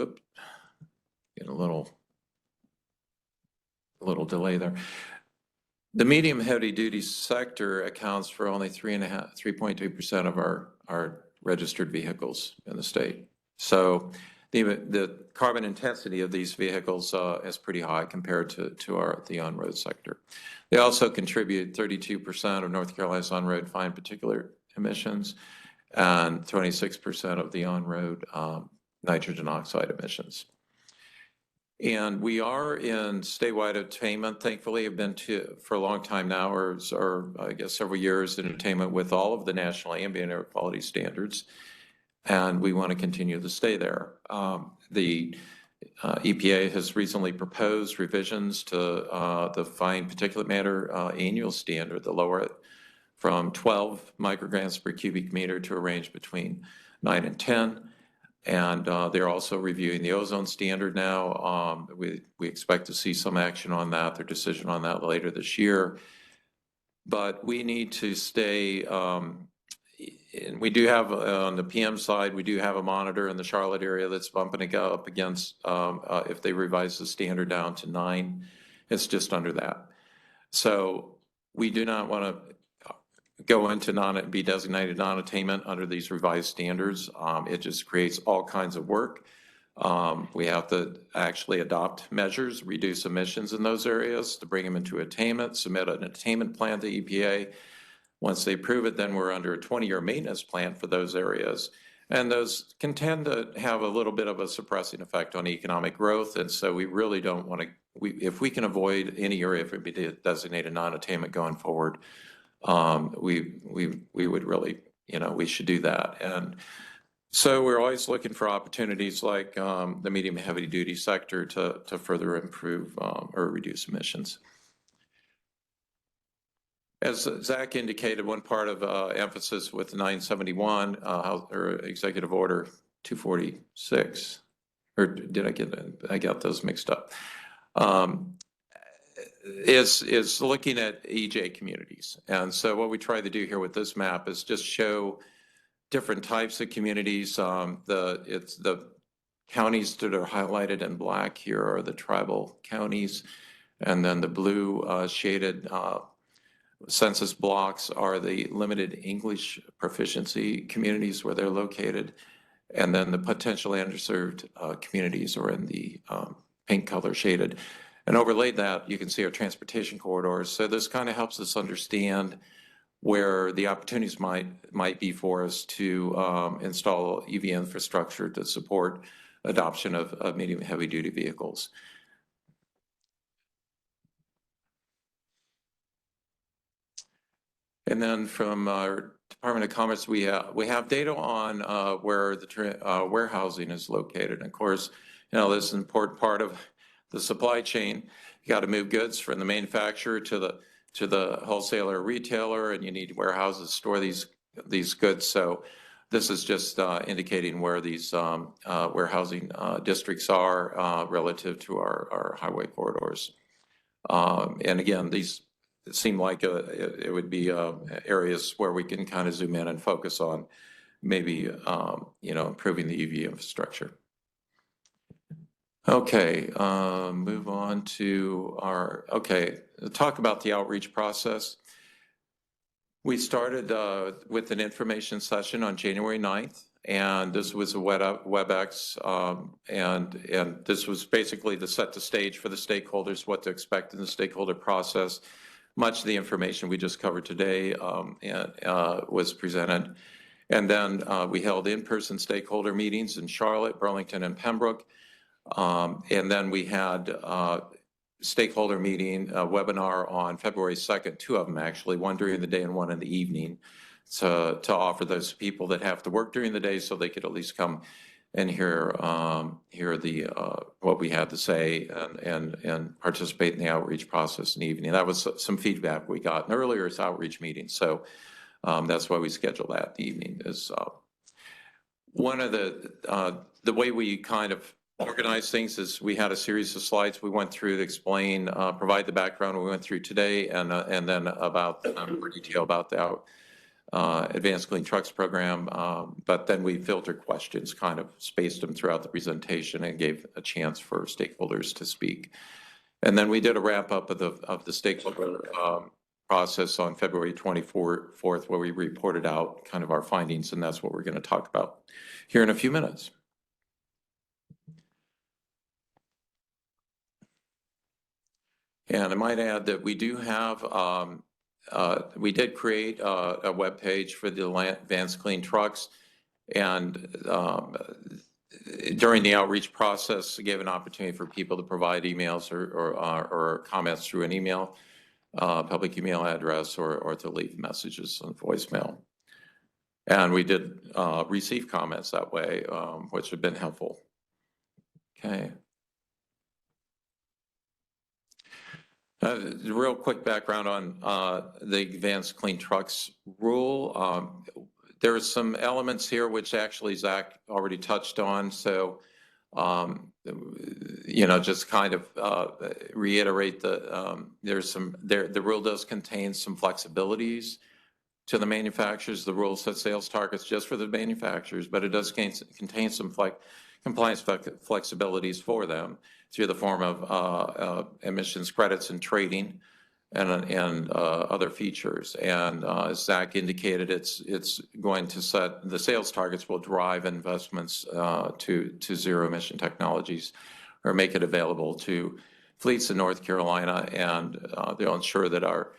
S8: a little delay there. The medium heavy duty sector accounts for only 3.2% of our registered vehicles in the state. So the carbon intensity of these vehicles is pretty high compared to the on-road sector. They also contribute 32% of North Carolina's on-road fine particulate emissions and 26% of the on-road nitrogen oxide emissions. And we are in statewide attainment, thankfully, have been for a long time now, or I guess several years in attainment with all of the national ambient air quality standards. And we want to continue to stay there. The EPA has recently proposed revisions to the fine particulate matter annual standard, the lower it from 12 micrograms per cubic meter to a range between 9 and 10. And they're also reviewing the ozone standard now. We expect to see some action on that, their decision on that later this year. But we need to stay, and we do have on the PM side, we do have a monitor in the Charlotte area that's bumping it up against, if they revise the standard down to 9, it's just under that. So we do not want to go into be designated non-attainment under these revised standards. It just creates all kinds of work. We have to actually adopt measures, reduce emissions in those areas to bring them into attainment, submit an attainment plan to EPA. Once they approve it, then we're under a 20-year maintenance plan for those areas. And those can tend to have a little bit of a suppressing effect on economic growth. And so we really don't want to, if we can avoid any area if it be designated non-attainment going forward, we would really, we should do that. And so we're always looking for opportunities like the medium and heavy duty sector to further improve or reduce emissions. As Zach indicated, one part of emphasis with 971 or Executive Order 246, or did I got those mixed up? Is looking at EJ communities. And so what we try to do here with this map is just show different types of communities. It's the counties that are highlighted in black here are the tribal counties. And then the blue shaded census blocks are the limited English proficiency communities where they're located. And then the potentially underserved communities are in the pink color shaded. And overlaid that, you can see our transportation corridors. So this kind of helps us understand where the opportunities might be for us to install EV infrastructure to support adoption of medium and heavy duty vehicles. And then from our Department of Commerce, we have data on where the warehousing is located. And of course, this is an important part of the supply chain. You got to move goods from the manufacturer to to the wholesaler or retailer, and you need warehouses to store these goods. So this is just indicating where these warehousing districts are relative to our highway corridors. And again, these seem like it would be areas where we can kind of zoom in and focus on maybe, improving the EV infrastructure. Okay, move on to talk about the outreach process. We started with an information session on January 9th, and this was a WebEx, and this was basically to set the stage for the stakeholders, what to expect in the stakeholder process. Much of the information we just covered today was presented. And then we held in-person stakeholder meetings in Charlotte, Burlington, and Pembroke. And then we had stakeholder meeting webinar on February 2nd, 2 of them actually, one during the day and one in the evening, to offer those people that have to work during the day so they could at least come and hear what we had to say and participate in the outreach process in the evening. That was some feedback we got in earlier outreach meetings. So that's why we scheduled that in the evening. Is one of the way we kind of organize things is we had a series of slides we went through to explain, provide the background we went through today, and then about more detail about the Advanced Clean Trucks program. But then we filtered questions, kind of spaced them throughout the presentation, and gave a chance for stakeholders to speak. And then we did a wrap up of the stakeholder process on February 24th, where we reported out kind of our findings, and that's what we're going to talk about here in a few minutes. And I might add that we do have, we did create a web page for the Advanced Clean Trucks, and during the outreach process, we gave an opportunity for people to provide emails or comments through an email, public email address, or to leave messages on voicemail. And we did receive comments that way, which have been helpful. Okay. Real quick background on the Advanced Clean Trucks rule. There are some elements here which actually Zach already touched on. So, just kind of reiterate the rule does contain some flexibilities to the manufacturers. The rule sets sales targets just for the manufacturers, but it does contain some compliance flexibilities for them through the form of emissions credits and trading and other features. And as Zach indicated, it's going to set the sales targets will drive investments to zero emission technologies, or make it available to fleets in North Carolina, and they'll ensure that our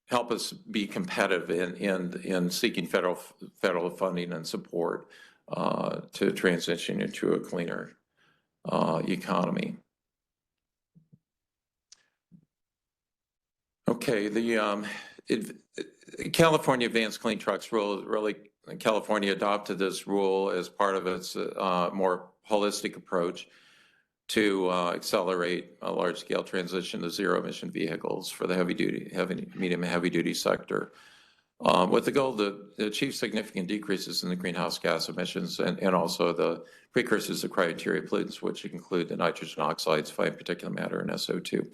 S8: help us be competitive in seeking federal funding and support to transition into a cleaner economy. Okay, the California Advanced Clean Trucks rule, really, California adopted this rule as part of its more holistic approach to accelerate a large-scale transition to zero-emission vehicles for the medium and heavy-duty sector, with the goal to achieve significant decreases in the greenhouse gas emissions and also the precursors of criteria pollutants, which include the nitrogen oxides, fine particulate matter, and SO2.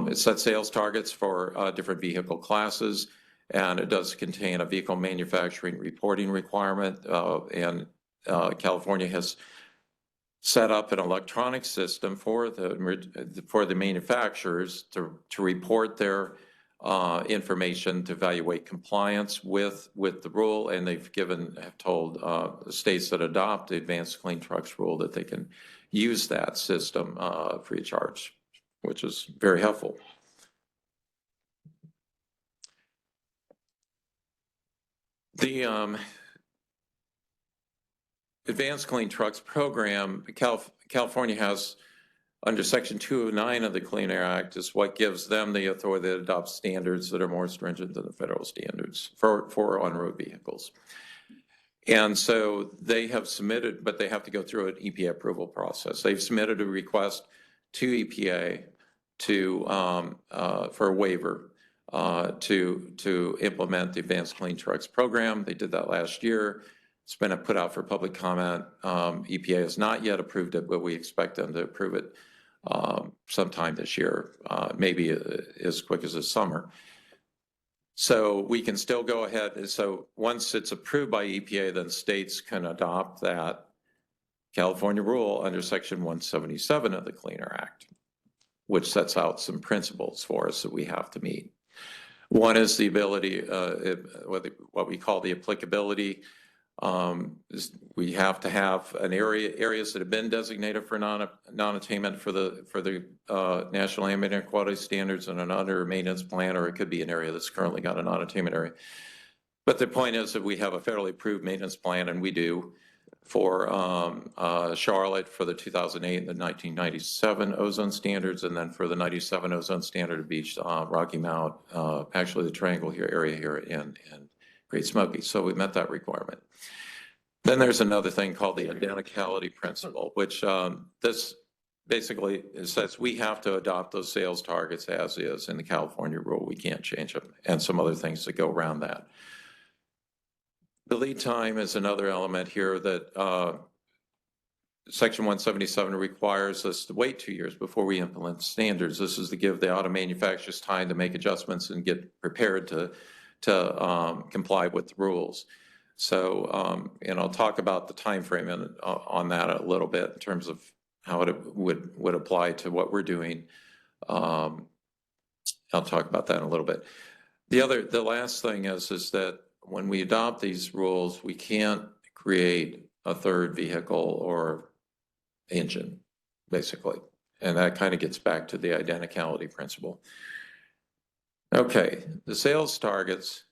S8: It sets sales targets for different vehicle classes, and it does contain a vehicle manufacturing reporting requirement, and California has set up an electronic system for the manufacturers to report their information to evaluate compliance with the rule, and have told states that adopt the Advanced Clean Trucks rule that they can use that system free of charge, which is very helpful. The Advanced Clean Trucks program, California has, under Section 209 of the Clean Air Act, is what gives them the authority to adopt standards that are more stringent than the federal standards for on-road vehicles. And so they have submitted, but they have to go through an EPA approval process. They've submitted a request to EPA for a waiver to implement the Advanced Clean Trucks program. They did that last year. It's been put out for public comment. EPA has not yet approved it, but we expect them to approve it sometime this year, maybe as quick as this summer. So we can still go ahead. So once it's approved by EPA, then states can adopt that California rule under Section 177 of the Clean Air Act, which sets out some principles for us that we have to meet. One is the ability, what we call the applicability. We have to have areas that have been designated for non-attainment for the National Ambient Air Quality Standards and an under maintenance plan, or it could be an area that's currently got a non-attainment area. But the point is that we have a federally approved maintenance plan, and we do, for Charlotte for the 2008 and the 1997 ozone standards, and then for the 97 ozone standard of Beach, Rocky Mount, actually the triangle area here in Great Smoky. So we met that requirement. Then there's another thing called the identicality principle, which this basically says we have to adopt those sales targets as is in the California rule. We can't change them, and some other things that go around that. The lead time is another element here that Section 177 requires us to wait 2 years before we implement standards. This is to give the auto manufacturers time to make adjustments and get prepared to comply with the rules. So, and I'll talk about the time frame on that a little bit in terms of how it would apply to what we're doing. I'll talk about that in a little bit. The last thing is that when we adopt these rules, we can't create a third vehicle or engine, basically. And that kind of gets back to the identicality principle. Okay, the sales targets,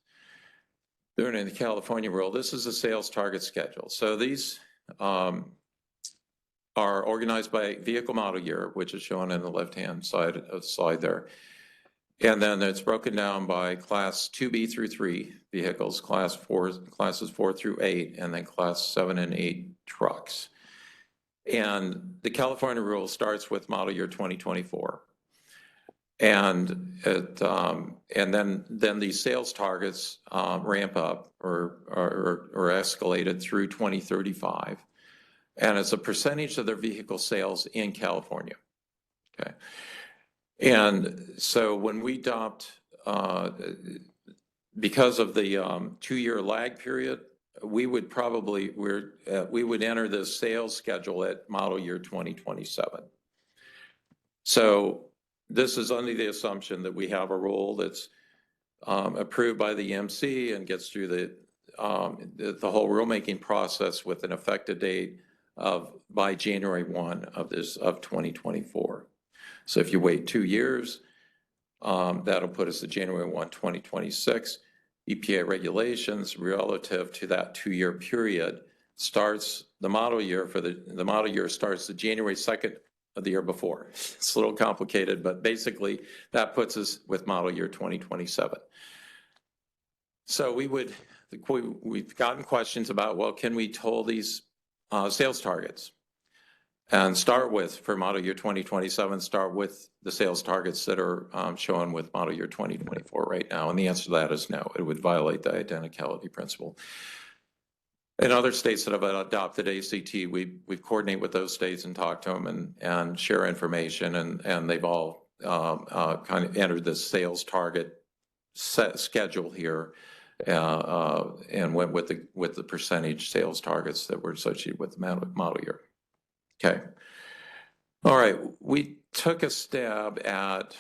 S8: doing in the California rule, this is a sales target schedule. So these are organized by vehicle model year, which is shown in the left-hand side of the slide there. And then it's broken down by class 2B through 3 vehicles, classes 4 through 8, and then class 7 and 8 trucks. And the California rule starts with model year 2024. And then these sales targets ramp up or escalated through 2035. And it's a percentage of their vehicle sales in California. Okay. And so when we adopt, because of the 2-year lag period, we would enter the sales schedule at model year 2027. So this is under the assumption that we have a rule that's approved by the EMC and gets through the whole rulemaking process with an effective date by January 1 of 2024. So if you wait 2 years, that'll put us at January 1, 2026. EPA regulations relative to that 2-year period starts the model year starts the January 2nd of the year before. It's a little complicated, but basically that puts us with model year 2027. So we've gotten questions about, well, can we toll these sales targets and start with, for model year 2027, start with the sales targets that are shown with model year 2024 right now? And the answer to that is no. It would violate the identicality principle. In other states that have adopted ACT, we coordinate with those states and talk to them and share information, and they've all kind of entered this sales target schedule here and went with the percentage sales targets that were associated with the model year. Okay. All right. We took a stab at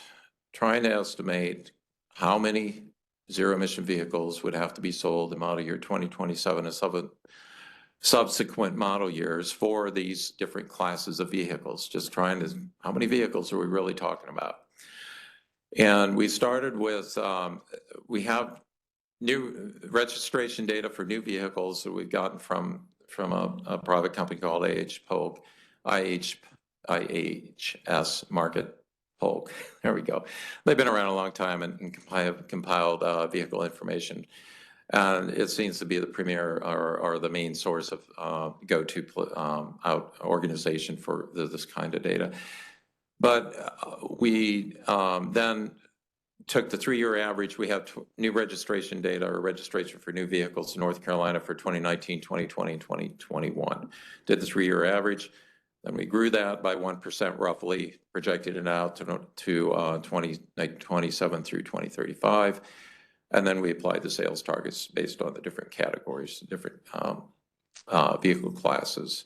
S8: trying to estimate how many zero-emission vehicles would have to be sold in model year 2027 and subsequent model years for these different classes of vehicles. Just trying to, how many vehicles are we really talking about? And we started with, we have new registration data for new vehicles that we've gotten from a private company called IHS Market Polk. There we go. They've been around a long time and have compiled vehicle information. And it seems to be the premier or the main source of go-to organization for this kind of data. But we then took the 3-year average. We have new registration data or registration for new vehicles in North Carolina for 2019, 2020, and 2021. Did the 3-year average. Then we grew that by 1% roughly, projected it out to 2027 through 2035. And then we applied the sales targets based on the different categories, the different vehicle classes.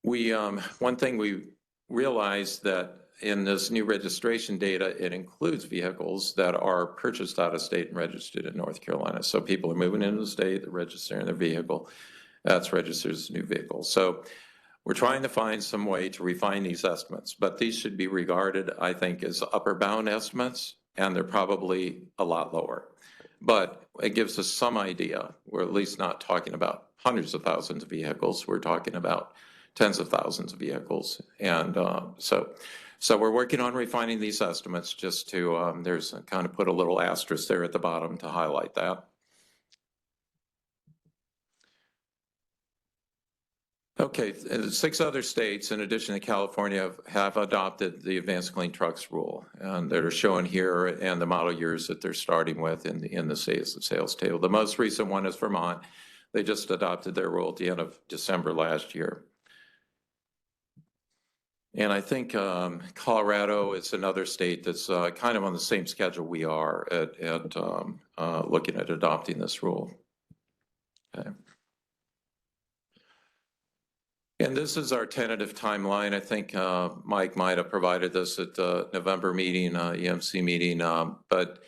S8: One thing we realized that in this new registration data, it includes vehicles that are purchased out of state and registered in North Carolina. So people are moving into the state, they're registering their vehicle, that's registered as a new vehicle. So we're trying to find some way to refine these estimates, but these should be regarded, I think, as upper bound estimates, and they're probably a lot lower. But it gives us some idea. We're at least not talking about hundreds of thousands of vehicles. We're talking about tens of thousands of vehicles. And so we're working on refining these estimates just to, there's kind of put a little asterisk there at the bottom to highlight that. Okay, 6 other states, in addition to California, have adopted the Advanced Clean Trucks rule, and that are shown here, and the model years that they're starting with in the sales table. The most recent one is Vermont. They just adopted their rule at the end of December last year. And I think Colorado is another state that's kind of on the same schedule we are at looking at adopting this rule. Okay. And this is our tentative timeline. I think Mike might have provided this at the November meeting, EMC meeting, but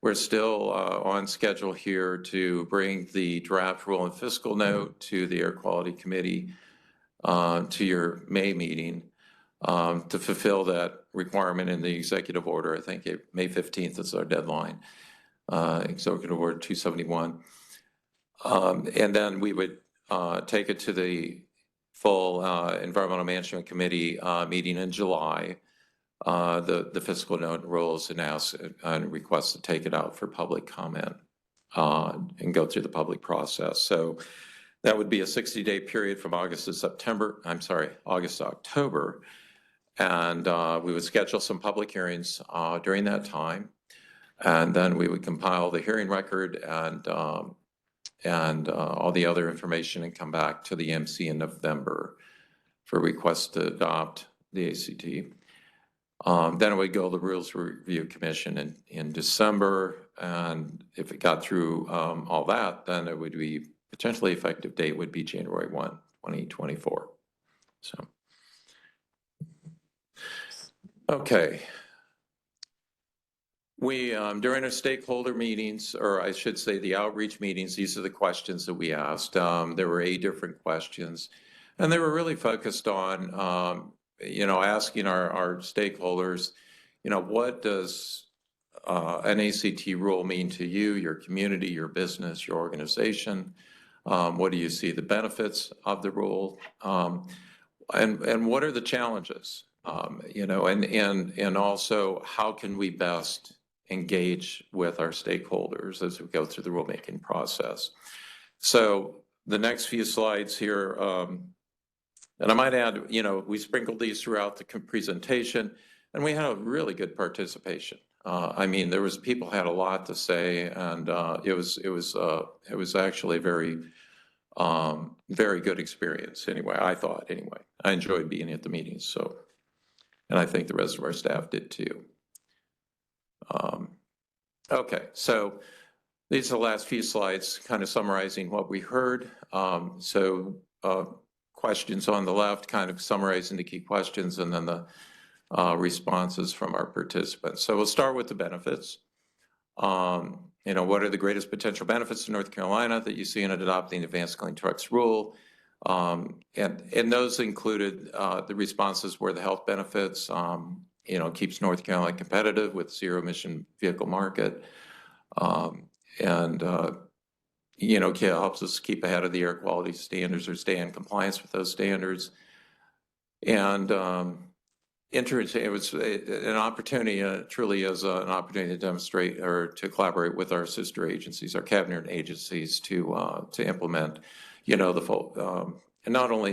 S8: we're still on schedule here to bring the draft rule and fiscal note to the Air Quality Committee to your May meeting to fulfill that requirement in the executive order. I think May 15th is our deadline, executive order 271. And then we would take it to the full Environmental Management Committee meeting in July, the fiscal note rules, and ask and request to take it out for public comment and go through the public process. So that would be a 60-day period from August to October. And we would schedule some public hearings during that time. And then we would compile the hearing record and all the other information and come back to the EMC in November for request to adopt the ACT. Then it would go to the Rules Review Commission in December, and if it got through all that, then it would be potentially effective date would be January 1, 2024. So, okay. We, during our stakeholder meetings, or I should say the outreach meetings, these are the questions that we asked. There were 8 different questions, and they were really focused on, asking our stakeholders, what does an ACT rule mean to you, your community, your business, your organization? What do you see the benefits of the rule? And what are the challenges? And also how can we best engage with our stakeholders as we go through the rulemaking process? So the next few slides here, and I might add, we sprinkled these throughout the presentation, and we had a really good participation. I mean, people had a lot to say, and it was actually a very, very good experience. Anyway, I thought. Anyway, I enjoyed being at the meetings. So, and I think the rest of our staff did too. Okay, so these are the last few slides, kind of summarizing what we heard. Questions on the left, kind of summarizing the key questions, and then the responses from our participants. So we'll start with the benefits. What are the greatest potential benefits to North Carolina that you see in adopting the Advanced Clean Trucks rule? And those included the responses were the health benefits, keeps North Carolina competitive with zero emission vehicle market, helps us keep ahead of the air quality standards or stay in compliance with those standards. And it was an opportunity, truly is an opportunity to demonstrate or to collaborate with our sister agencies, our cabinet agencies to implement, the full, and not only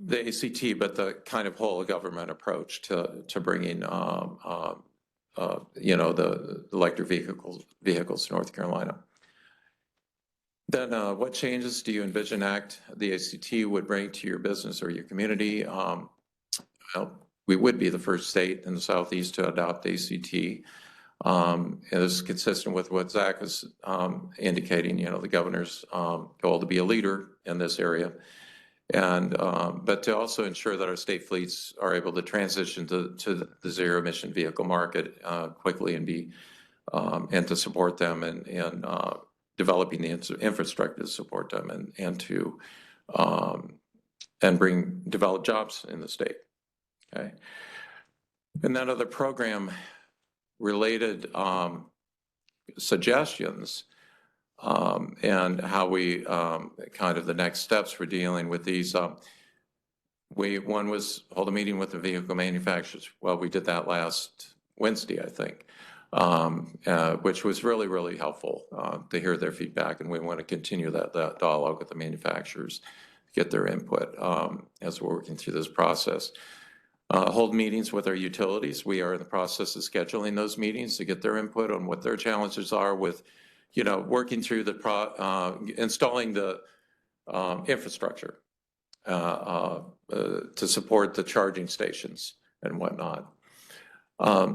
S8: the ACT, but the kind of whole government approach to bringing, the electric vehicles to North Carolina. Then what changes do you envision the ACT would bring to your business or your community? Well, we would be the first state in the Southeast to adopt ACT. And this is consistent with what Zach was indicating, the governor's goal to be a leader in this area. And, but to also ensure that our state fleets are able to transition to the zero emission vehicle market quickly and to support them and developing the infrastructure to support them and to develop jobs in the state. Okay. And then other program related suggestions and how we kind of the next steps for dealing with these. One was hold a meeting with the vehicle manufacturers. Well, we did that last Wednesday, I think, which was really, really helpful to hear their feedback. And we want to continue that dialogue with the manufacturers, get their input as we're working through this process. Hold meetings with our utilities. We are in the process of scheduling those meetings to get their input on what their challenges are with, working through installing the infrastructure to support the charging stations and whatnot.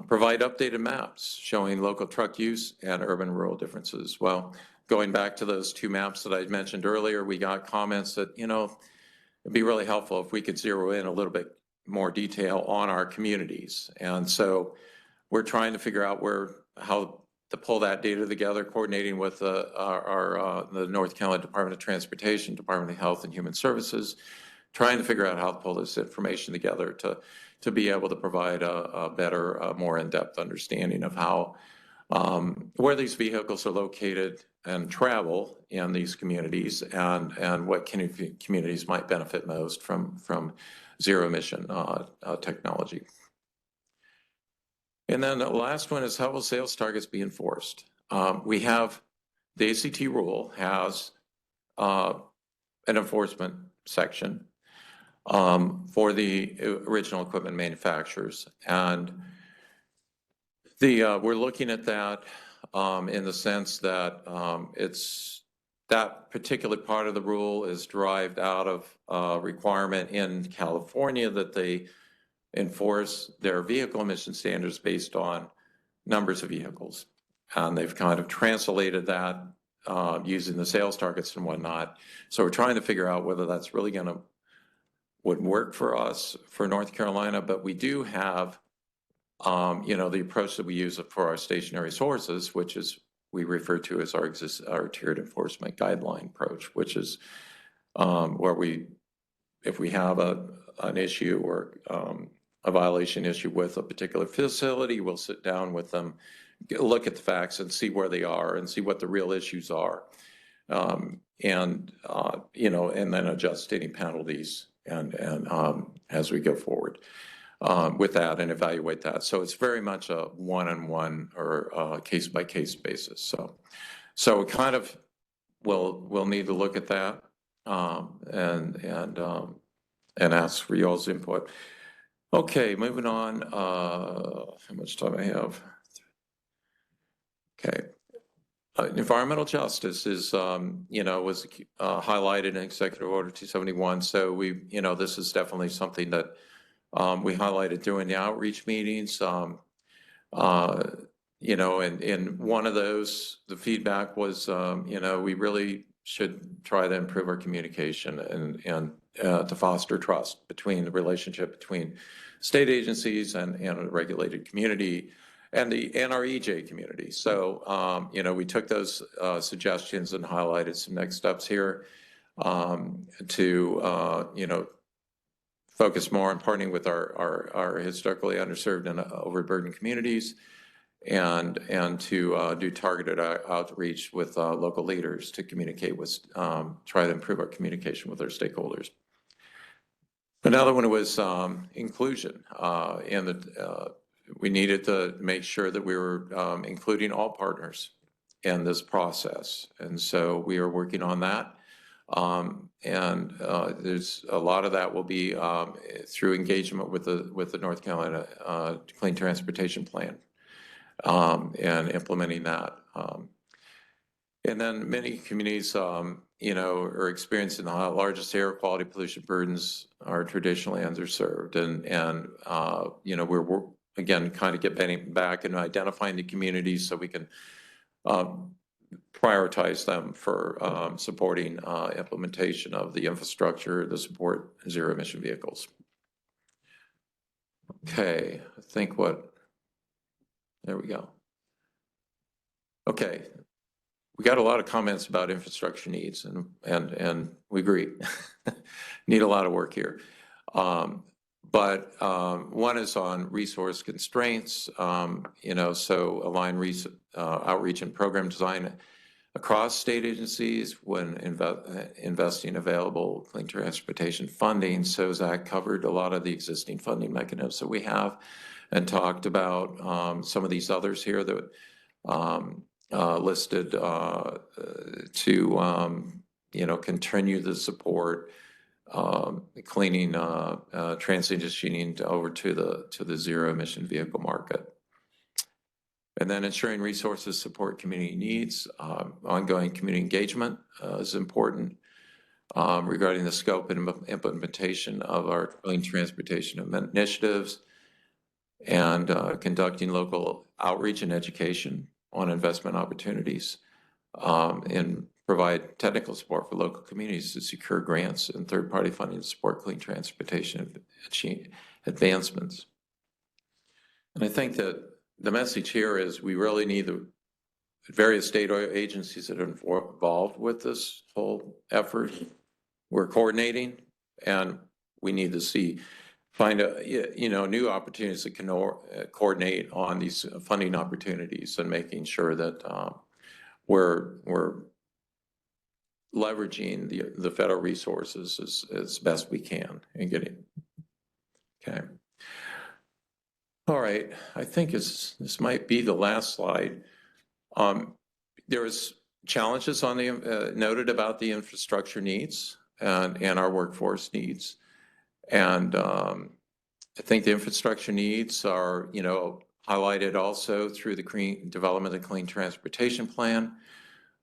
S8: Provide updated maps showing local truck use and urban-rural differences. Well, going back to those two maps that I mentioned earlier, we got comments that, it'd be really helpful if we could zero in a little bit more detail on our communities. And so we're trying to figure out how to pull that data together, coordinating with the North Carolina Department of Transportation, Department of Health and Human Services, trying to figure out how to pull this information together to be able to provide a better, more in-depth understanding of how, where these vehicles are located and travel in these communities and what communities might benefit most from zero emission technology. And then the last one is how will sales targets be enforced? We have, the ACT rule has an enforcement section for the original equipment manufacturers. And we're looking at that in the sense that that particular part of the rule is derived out of a requirement in California that they enforce their vehicle emission standards based on numbers of vehicles. And they've kind of translated that using the sales targets and whatnot. So we're trying to figure out whether that's really would work for us for North Carolina, but we do have, the approach that we use for our stationary sources, which is we refer to as our tiered enforcement guideline approach, which is where if we have an issue or a violation issue with a particular facility, we'll sit down with them, look at the facts and see where they are and see what the real issues are. And then adjust any penalties and as we go forward with that and evaluate that. So it's very much a one-on-one or a case-by-case basis. So we kind of we'll need to look at that and ask for y'all's input. Okay, moving on. How much time I have? Okay. Environmental justice is, was highlighted in Executive Order 271. So this is definitely something that we highlighted during the outreach meetings. And one of those, the feedback was, we really should try to improve our communication and to foster trust between the relationship between state agencies and a regulated community and our EJ community. So, we took those suggestions and highlighted some next steps here to, focus more on partnering with our historically underserved and overburdened communities and to do targeted outreach with local leaders to communicate with, try to improve our communication with our stakeholders. Another one was inclusion, and we needed to make sure that we were including all partners in this process. And so we are working on that. There's a lot of that will be through engagement with the North Carolina Clean Transportation Plan and implementing that. And then many communities, are experiencing the largest air quality pollution burdens are traditionally underserved. We're again, kind of getting back and identifying the communities so we can prioritize them for supporting implementation of the infrastructure to support zero emission vehicles. Okay, I think there we go. Okay. We got a lot of comments about infrastructure needs, and we agree. Need a lot of work here. But one is on resource constraints, so align outreach and program design across state agencies when investing available clean transportation funding. So Zach covered a lot of the existing funding mechanisms that we have and talked about some of these others here that listed to continue the support cleaning transitioning over to the zero emission vehicle market, and then ensuring resources support community needs. Ongoing community engagement is important regarding the scope and implementation of our clean transportation initiatives, and conducting local outreach and education on investment opportunities, and provide technical support for local communities to secure grants and third-party funding to support clean transportation advancements. And I think that the message here is we really need the various state agencies that are involved with this whole effort. We're coordinating, and we need to find new opportunities that can coordinate on these funding opportunities and making sure that we're leveraging the federal resources as best we can and getting. Okay. All right. I think this might be the last slide. There was challenges on the noted about the infrastructure needs and our workforce needs. And I think the infrastructure needs are, highlighted also through the development of the Clean Transportation Plan.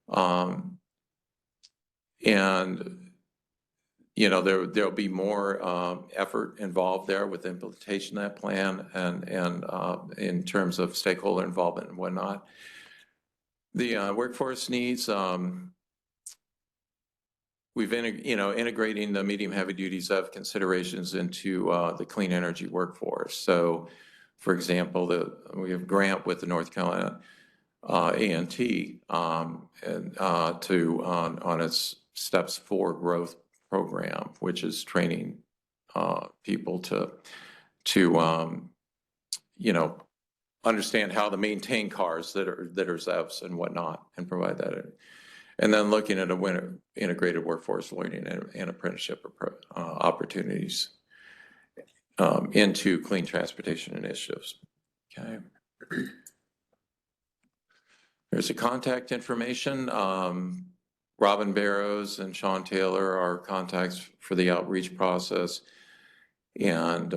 S8: There'll be more effort involved there with the implementation of that plan and in terms of stakeholder involvement and whatnot. The workforce needs, we've integrating the medium heavy duty ZEV considerations into the clean energy workforce. So, for example, we have a grant with the North Carolina A&T on its Steps 4 growth program, which is training people to understand how to maintain cars that are ZEVs and whatnot, and provide that. And then looking at integrated workforce learning and apprenticeship opportunities into clean transportation initiatives. Okay. There's a contact information. Robin Barrows and Sean Taylor are contacts for the outreach process. And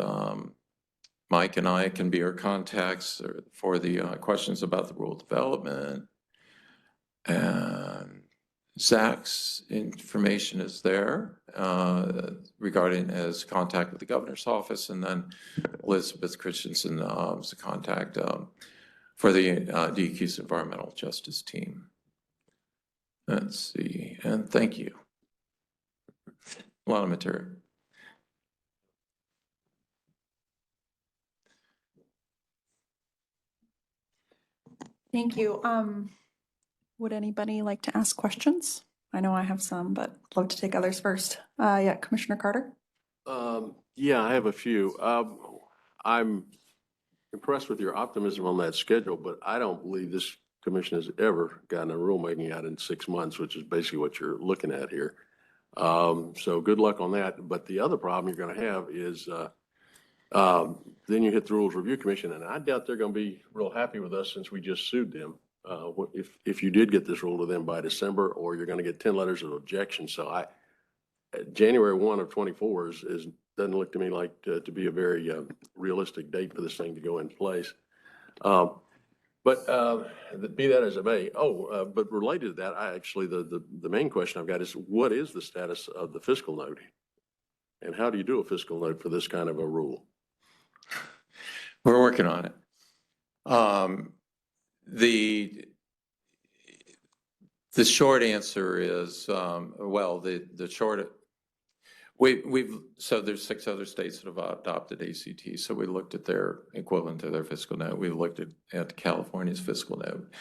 S8: Mike and I can be our contacts for the questions about the rural development. And Zach's information is there regarding his contact with the governor's office, and then Elizabeth Christensen is a contact for the DEQ's environmental justice team. Let's see, and thank you. A lot of material.
S1: Thank you. Would anybody like to ask questions? I know I have some, but I'd love to take others first. Yeah, Commissioner Carter?
S5: Yeah, I have a few. I'm impressed with your optimism on that schedule, but I don't believe this commission has ever gotten a rulemaking out in 6 months, which is basically what you're looking at here. So good luck on that. But the other problem you're going to have is then you hit the Rules Review Commission, and I doubt they're going to be real happy with us since we just sued them. if you did get this rule to them by December, or you're going to get 10 letters of objection. So January 1 of 24 doesn't look to me like to be a very realistic date for this thing to go in place. But be that as it may, but related to that, the main question I've got is, what is the status of the fiscal note? And how do you do a fiscal note for this kind of a rule?
S8: We're working on it. The short answer is, so there's 6 other states that have adopted ACT. So we looked at their equivalent to their fiscal note. We looked at California's fiscal note.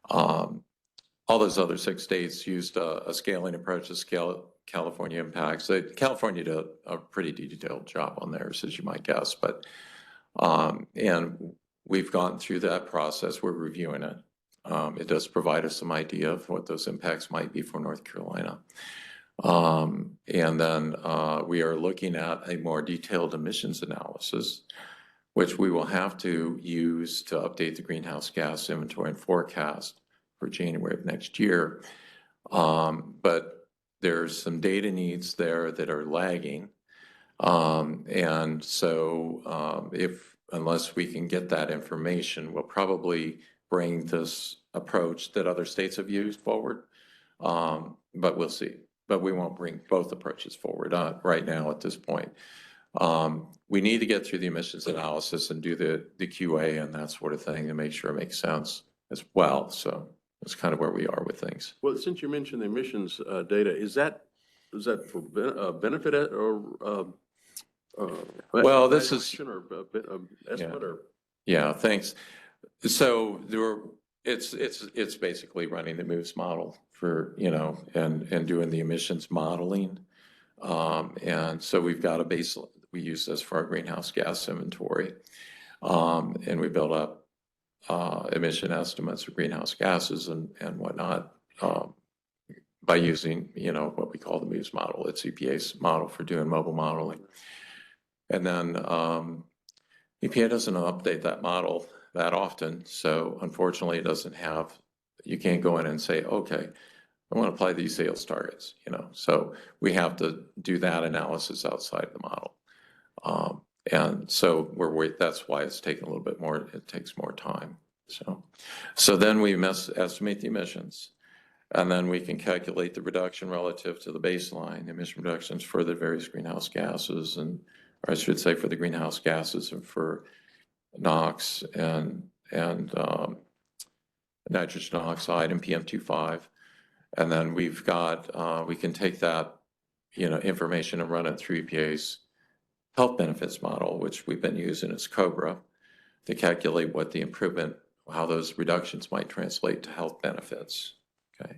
S8: All those other 6 states used a scaling approach to scale California impacts. California did a pretty detailed job on theirs, as you might guess, but and we've gone through that process. We're reviewing it. It does provide us some idea of what those impacts might be for North Carolina. And then we are looking at a more detailed emissions analysis, which we will have to use to update the greenhouse gas inventory and forecast for January of next year. But there's some data needs there that are lagging. And so unless we can get that information, we'll probably bring this approach that other states have used forward. But we'll see. But we won't bring both approaches forward right now at this point. We need to get through the emissions analysis and do the QA and that sort of thing to make sure it makes sense as well. So that's kind of where we are with things.
S5: Well, since you mentioned the emissions data, is that for benefit or
S8: well, this is
S5: estimate or?
S8: Yeah, thanks. So it's basically running the MOVES model for, and doing the emissions modeling. And so we've got a base, we use this for our greenhouse gas inventory. And we build up emission estimates of greenhouse gases and whatnot by using, what we call the MOVES model. It's EPA's model for doing mobile modeling. And then EPA doesn't update that model that often. So unfortunately, it doesn't have, you can't go in and say, okay, I want to apply these sales targets, So we have to do that analysis outside the model. And so that's why it's taking a little bit more, it takes more time. So then we estimate the emissions, and then we can calculate the reduction relative to the baseline emission reductions for the various greenhouse gases, or I should say for the greenhouse gases and for NOx and nitrogen oxide and PM2.5. And then we've got, we can take that, information and run it through EPA's health benefits model, which we've been using as COBRA, to calculate what the improvement, how those reductions might translate to health benefits. Okay.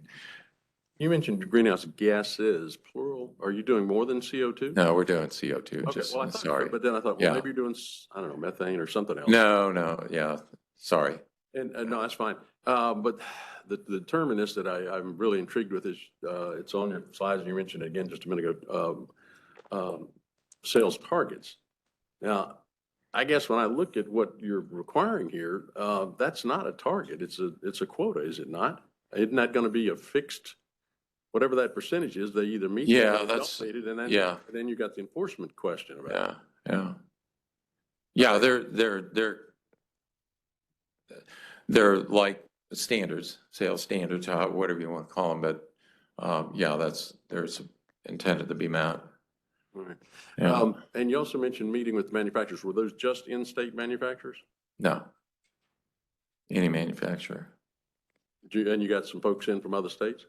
S5: You mentioned greenhouse gases, plural. Are you doing more than CO2?
S8: No, we're doing CO2.
S5: Okay, well,
S8: sorry.
S5: But then I thought, well, maybe you're doing, I don't know, methane or something else.
S8: No, yeah, sorry.
S5: And no, that's fine. But the term in this that I'm really intrigued with is, it's on your slides, and you mentioned it again just a minute ago, sales targets. Now, I guess when I look at what you're requiring here, that's not a target. It's a quota, is it not? Isn't that going to be a fixed, whatever that percentage is, they either meet it or don't meet it, and then you got the enforcement question about it.
S8: Yeah, they're like standards, sales standards, whatever you want to call them, but there's intended to be met.
S5: All right.
S8: Yeah.
S5: And you also mentioned meeting with manufacturers. Were those just in-state manufacturers?
S8: No, any manufacturer.
S5: And you got some folks in from other states?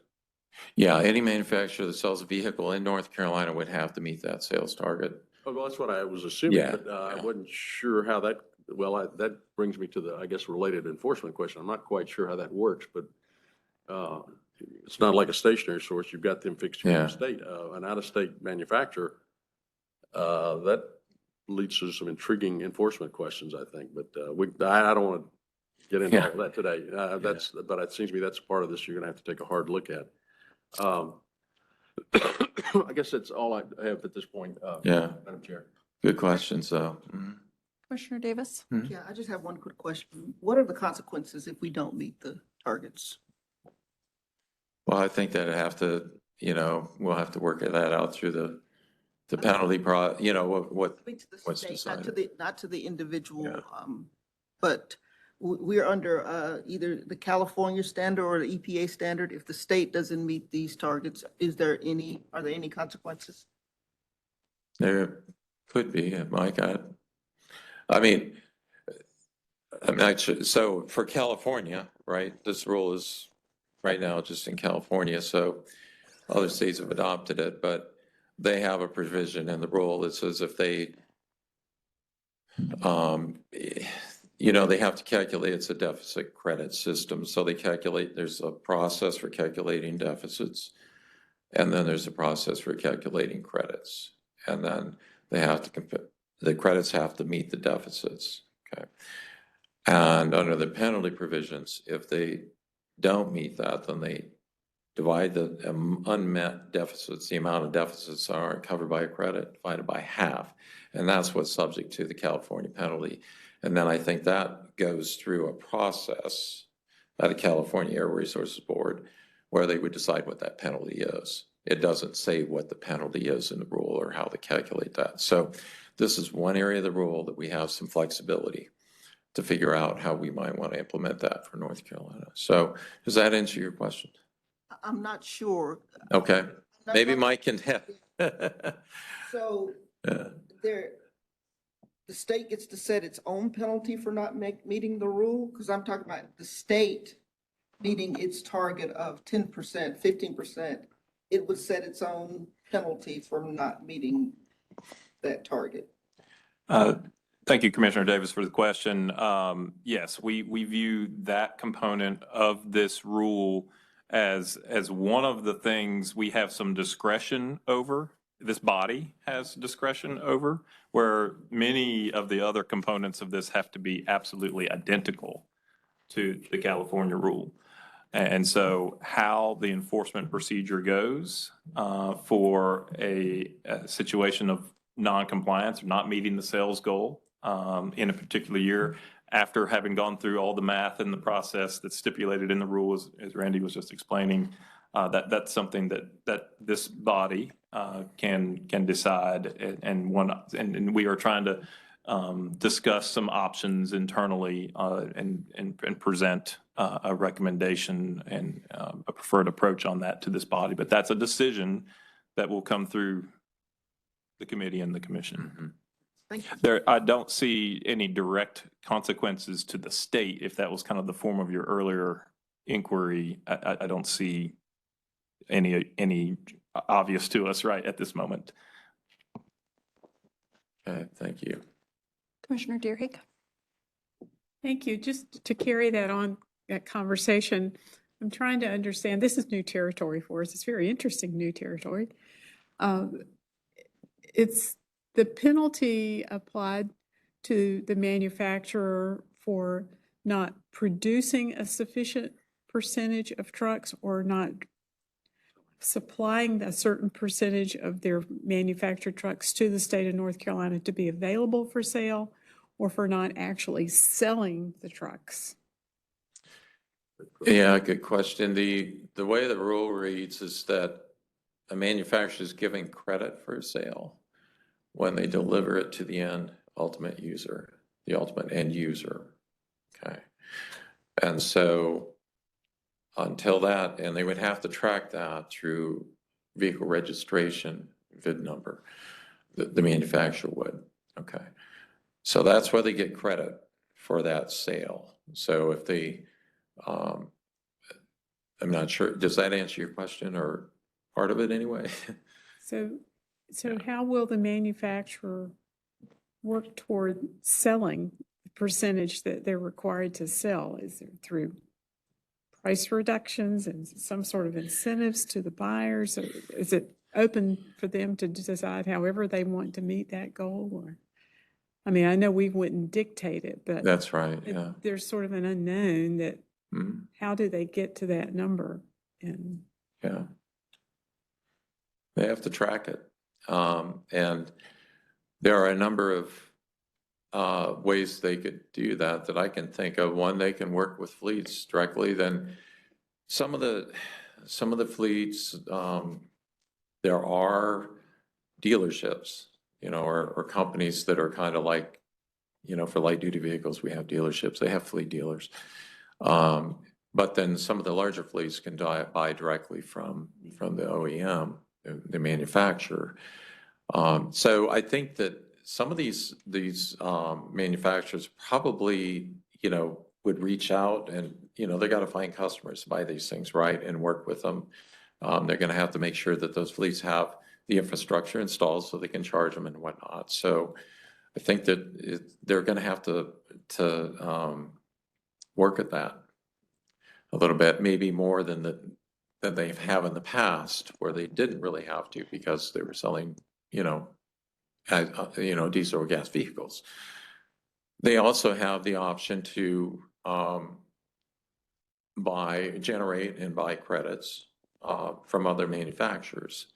S8: Yeah, any manufacturer that sells a vehicle in North Carolina would have to meet that sales target.
S5: Oh, well, that's what I was assuming,
S8: Yeah,
S5: but I wasn't sure how that, that brings me to the, I guess, related enforcement question. I'm not quite sure how that works, but it's not like a stationary source. You've got them fixed here in the state. An out-of-state manufacturer, that leads to some intriguing enforcement questions, I think. But I don't want to get into all of that today. But it seems to me that's part of this you're going to have to take a hard look at. I guess that's all I have at this point, Madam Chair.
S8: Good questions, though. Mm-hmm.
S1: Commissioner Davis?
S6: Yeah, I just have one quick question. What are the consequences if we don't meet the targets?
S8: Well, I think that I have to, we'll have to work that out through the penalty what,
S6: I mean, to the
S8: what's
S6: state, not to
S8: decided.
S6: not to the individual,
S8: Yeah.
S6: but we're under either the California standard or the EPA standard. If the state doesn't meet these targets, are there any consequences?
S8: There could be, Mike. I'm actually, so for California, right, this rule is right now just in California, so other states have adopted it, but they have a provision in the rule that says if they, they have to calculate, it's a deficit credit system, so they calculate, there's a process for calculating deficits, and then there's a process for calculating credits, and then they have to compare, the credits have to meet the deficits, okay? And under the penalty provisions, if they don't meet that, then they divide the unmet deficits, the amount of deficits that aren't covered by a credit, divided by half. And that's what's subject to the California penalty. And then I think that goes through a process at the California Air Resources Board where they would decide what that penalty is. It doesn't say what the penalty is in the rule or how to calculate that. So this is one area of the rule that we have some flexibility to figure out how we might want to implement that for North Carolina. So does that answer your question?
S6: I'm not sure.
S8: Okay,
S6: Not-
S8: maybe
S6: not-
S8: Mike can help.
S6: So
S8: Yeah.
S6: the state gets to set its own penalty for not meeting the rule? Because I'm talking about the state meeting its target of 10%, 15%. It would set its own penalty for not meeting that target.
S9: Thank you, Commissioner Davis, for the question. Yes, we view that component of this rule as one of the things we have some discretion over. This body has discretion over, where many of the other components of this have to be absolutely identical to the California rule. And so how the enforcement procedure goes for a situation of non-compliance or not meeting the sales goal in a particular year, after having gone through all the math and the process that's stipulated in the rule, as Randy was just explaining, that's something that this body can decide, and we are trying to discuss some options internally and present a recommendation and a preferred approach on that to this body. But that's a decision that will come through the committee and the commission.
S8: Mhm.
S6: Thank you.
S9: There, I don't see any direct consequences to the state. If that was kind of the form of your earlier inquiry, I don't see any obvious to us right at this moment.
S8: Okay, thank you.
S1: Commissioner Deerhake?
S7: Thank you. Just to carry that on, that conversation, I'm trying to understand, this is new territory for us. It's very interesting new territory. It's the penalty applied to the manufacturer for not producing a sufficient percentage of trucks or not supplying a certain percentage of their manufactured trucks to the state of North Carolina to be available for sale, or for not actually selling the trucks?
S8: Yeah, good question. The way the rule reads is that a manufacturer is giving credit for a sale when they deliver it to the ultimate user, the ultimate end user. Okay. And so until that, and they would have to track that through vehicle registration, VIN number, the manufacturer would. Okay. So that's where they get credit for that sale. So if they, I'm not sure, does that answer your question or part of it anyway?
S7: So how will the manufacturer work toward selling the percentage that they're required to sell? Is it through price reductions and some sort of incentives to the buyers? Or is it open for them to decide however they want to meet that goal? Or, I mean, I know we wouldn't dictate it, but
S8: That's right, yeah.
S7: there's sort of an unknown that
S8: Mhm.
S7: how do they get to that number? And
S8: Yeah. They have to track it. And there are a number of ways they could do that that I can think of. One, they can work with fleets directly. Then some of the fleets, there are dealerships, or companies that are kind of like, for light duty vehicles, we have dealerships. They have fleet dealers. But then some of the larger fleets can buy directly from the OEM, the manufacturer. So I think that some of these manufacturers probably, would reach out and, they got to find customers to buy these things, right, and work with them. They're going to have to make sure that those fleets have the infrastructure installed so they can charge them and whatnot. So I think that they're going to have to work at that a little bit, maybe more than they have in the past, where they didn't really have to because they were selling, diesel or gas vehicles. They also have the option to generate and buy credits from other manufacturers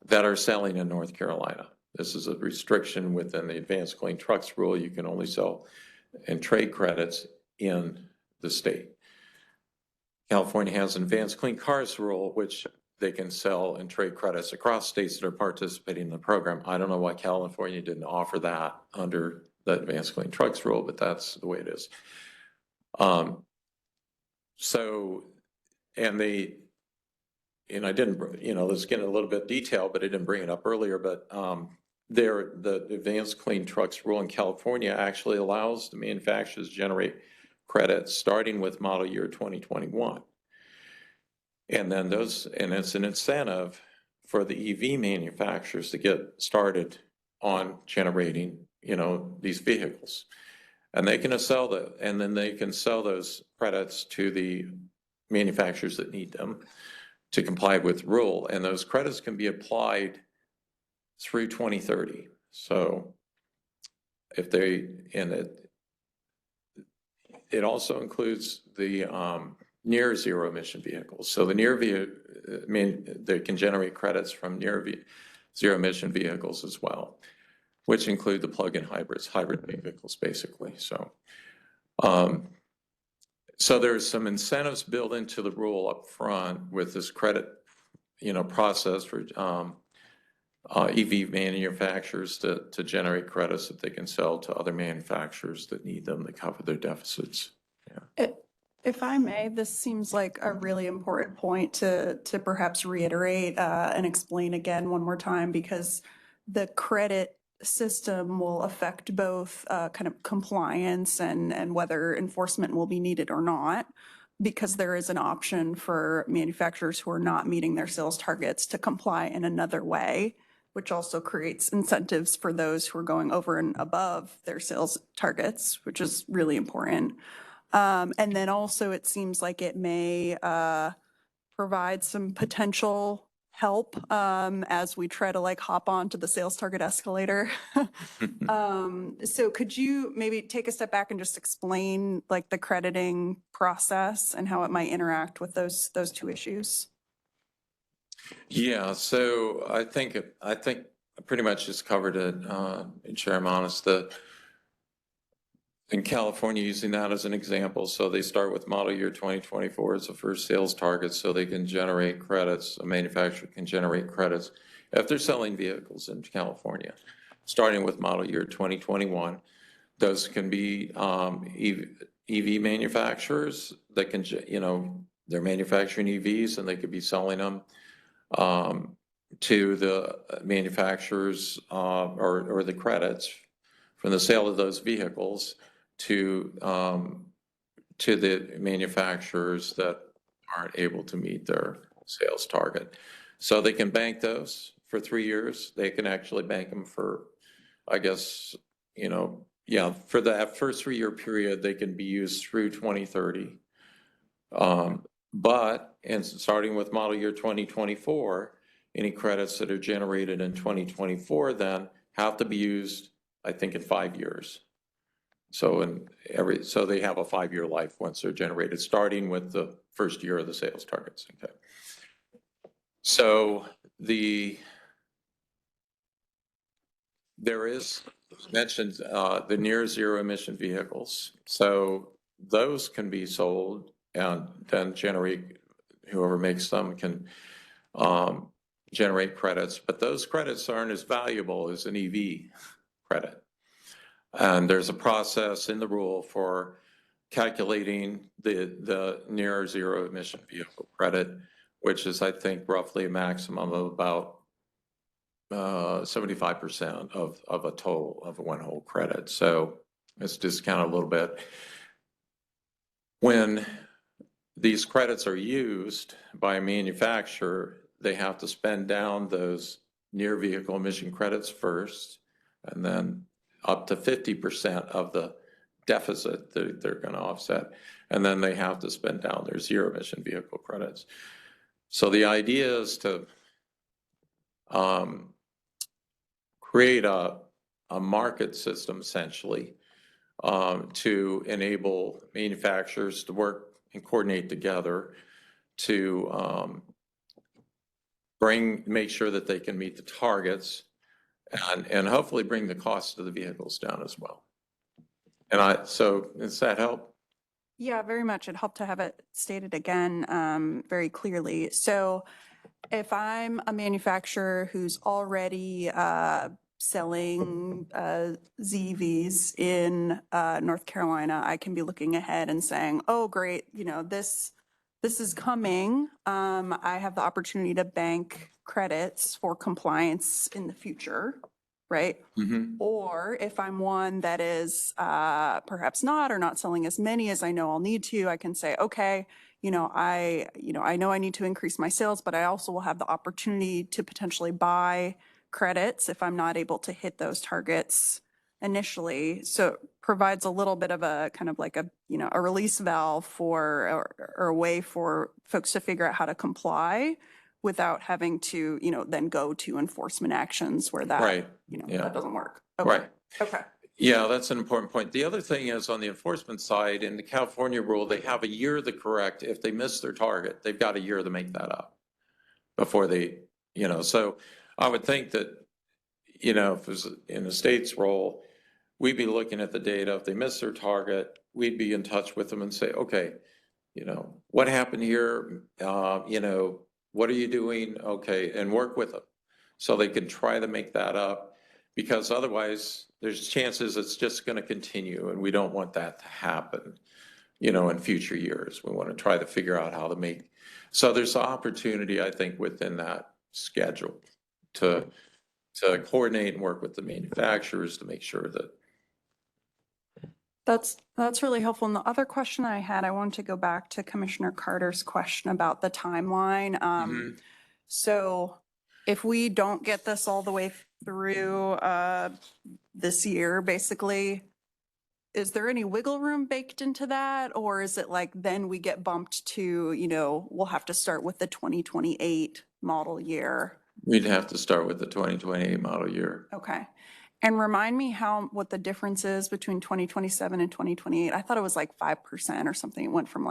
S8: that are selling in North Carolina. This is a restriction within the Advanced Clean Trucks rule. You can only sell and trade credits in the state. California has an Advanced Clean Cars rule, which they can sell and trade credits across states that are participating in the program. I don't know why California didn't offer that under the Advanced Clean Trucks rule, but that's the way it is. I didn't, let's get a little bit detailed, but I didn't bring it up earlier, but the Advanced Clean Trucks rule in California actually allows the manufacturers to generate credits starting with model year 2021. And then it's an incentive for the EV manufacturers to get started on generating, these vehicles. And they can and then they can sell those credits to the manufacturers that need them to comply with rule. And those credits can be applied through 2030. So if it also includes the near zero emission vehicles. So they can generate credits from near zero emission vehicles as well, which include the plug-in hybrid vehicles, basically. So, so there's some incentives built into the rule up front with this credit, process for EV manufacturers to generate credits that they can sell to other manufacturers that need them to cover their deficits. Yeah.
S1: If I may, this seems like a really important point to perhaps reiterate and explain again one more time, because the credit system will affect both kind of compliance and whether enforcement will be needed or not, because there is an option for manufacturers who are not meeting their sales targets to comply in another way, which also creates incentives for those who are going over and above their sales targets, which is really important. And then also it seems like it may provide some potential help as we try to hop onto the sales target escalator. So could you maybe take a step back and just explain the crediting process and how it might interact with those two issues?
S8: Yeah, so I think I pretty much just covered it, Chair Honest. In California, using that as an example, so they start with model year 2024 as the first sales target, so they can generate credits. A manufacturer can generate credits if they're selling vehicles in California, starting with model year 2021. Those can be EV manufacturers that can, they're manufacturing EVs and they could be selling them to the manufacturers or the credits from the sale of those vehicles to the manufacturers that aren't able to meet their sales target. So they can bank those for 3 years. They can actually bank them for, I guess, for that first 3-year period, they can be used through 2030. And starting with model year 2024, any credits that are generated in 2024 then have to be used, I think, in 5 years. So they have a 5-year life once they're generated, starting with the first year of the sales targets. Okay. So there is mentioned the near zero emission vehicles. So those can be sold and then generate, whoever makes them can generate credits, but those credits aren't as valuable as an EV credit. And there's a process in the rule for calculating the near zero emission vehicle credit, which is, I think, roughly a maximum of about 75% of a total of one whole credit. So it's discounted a little bit. When these credits are used by a manufacturer, they have to spend down those near vehicle emission credits first, and then up to 50% of the deficit that they're going to offset. And then they have to spend down their zero emission vehicle credits. So the idea is to create a market system essentially to enable manufacturers to work and coordinate together to make sure that they can meet the targets and hopefully bring the cost of the vehicles down as well. And so does that help?
S1: Yeah, very much. It helped to have it stated again very clearly. So if I'm a manufacturer who's already selling ZEVs in North Carolina, I can be looking ahead and saying, oh, great, this is coming. I have the opportunity to bank credits for compliance in the future, right?
S8: Mm-hmm.
S1: Or if I'm one that is perhaps not or not selling as many as I know I'll need to, I can say, okay, I know I need to increase my sales, but I also will have the opportunity to potentially buy credits if I'm not able to hit those targets initially. So it provides a little bit of a kind of like a release valve or a way for folks to figure out how to comply without having to, then go to enforcement actions where that,
S8: Right.
S1: that doesn't work. Okay.
S8: Right.
S1: Okay.
S8: Yeah, that's an important point. The other thing is on the enforcement side, in the California rule, they have a year to correct. If they miss their target, they've got a year to make that up before they, so I would think that, if it was in the state's role, we'd be looking at the data. If they miss their target, we'd be in touch with them and say, okay, what happened here? What are you doing? Okay, and work with them so they can try to make that up, because otherwise there's chances it's just going to continue, and we don't want that to happen, in future years. We want to try to figure out how to make, so there's an opportunity, I think, within that schedule to coordinate and work with the manufacturers to make sure that.
S1: That's really helpful. And the other question I had, I wanted to go back to Commissioner Carter's question about the timeline. So if we don't get this all the way through this year, basically, is there any wiggle room baked into that? Or is it like then we get bumped to, we'll have to start with the 2028 model year?
S8: We'd have to start with the 2028 model year.
S1: Okay. And remind me what the difference is between 2027 and 2028. I thought it was like 5% or something. It went from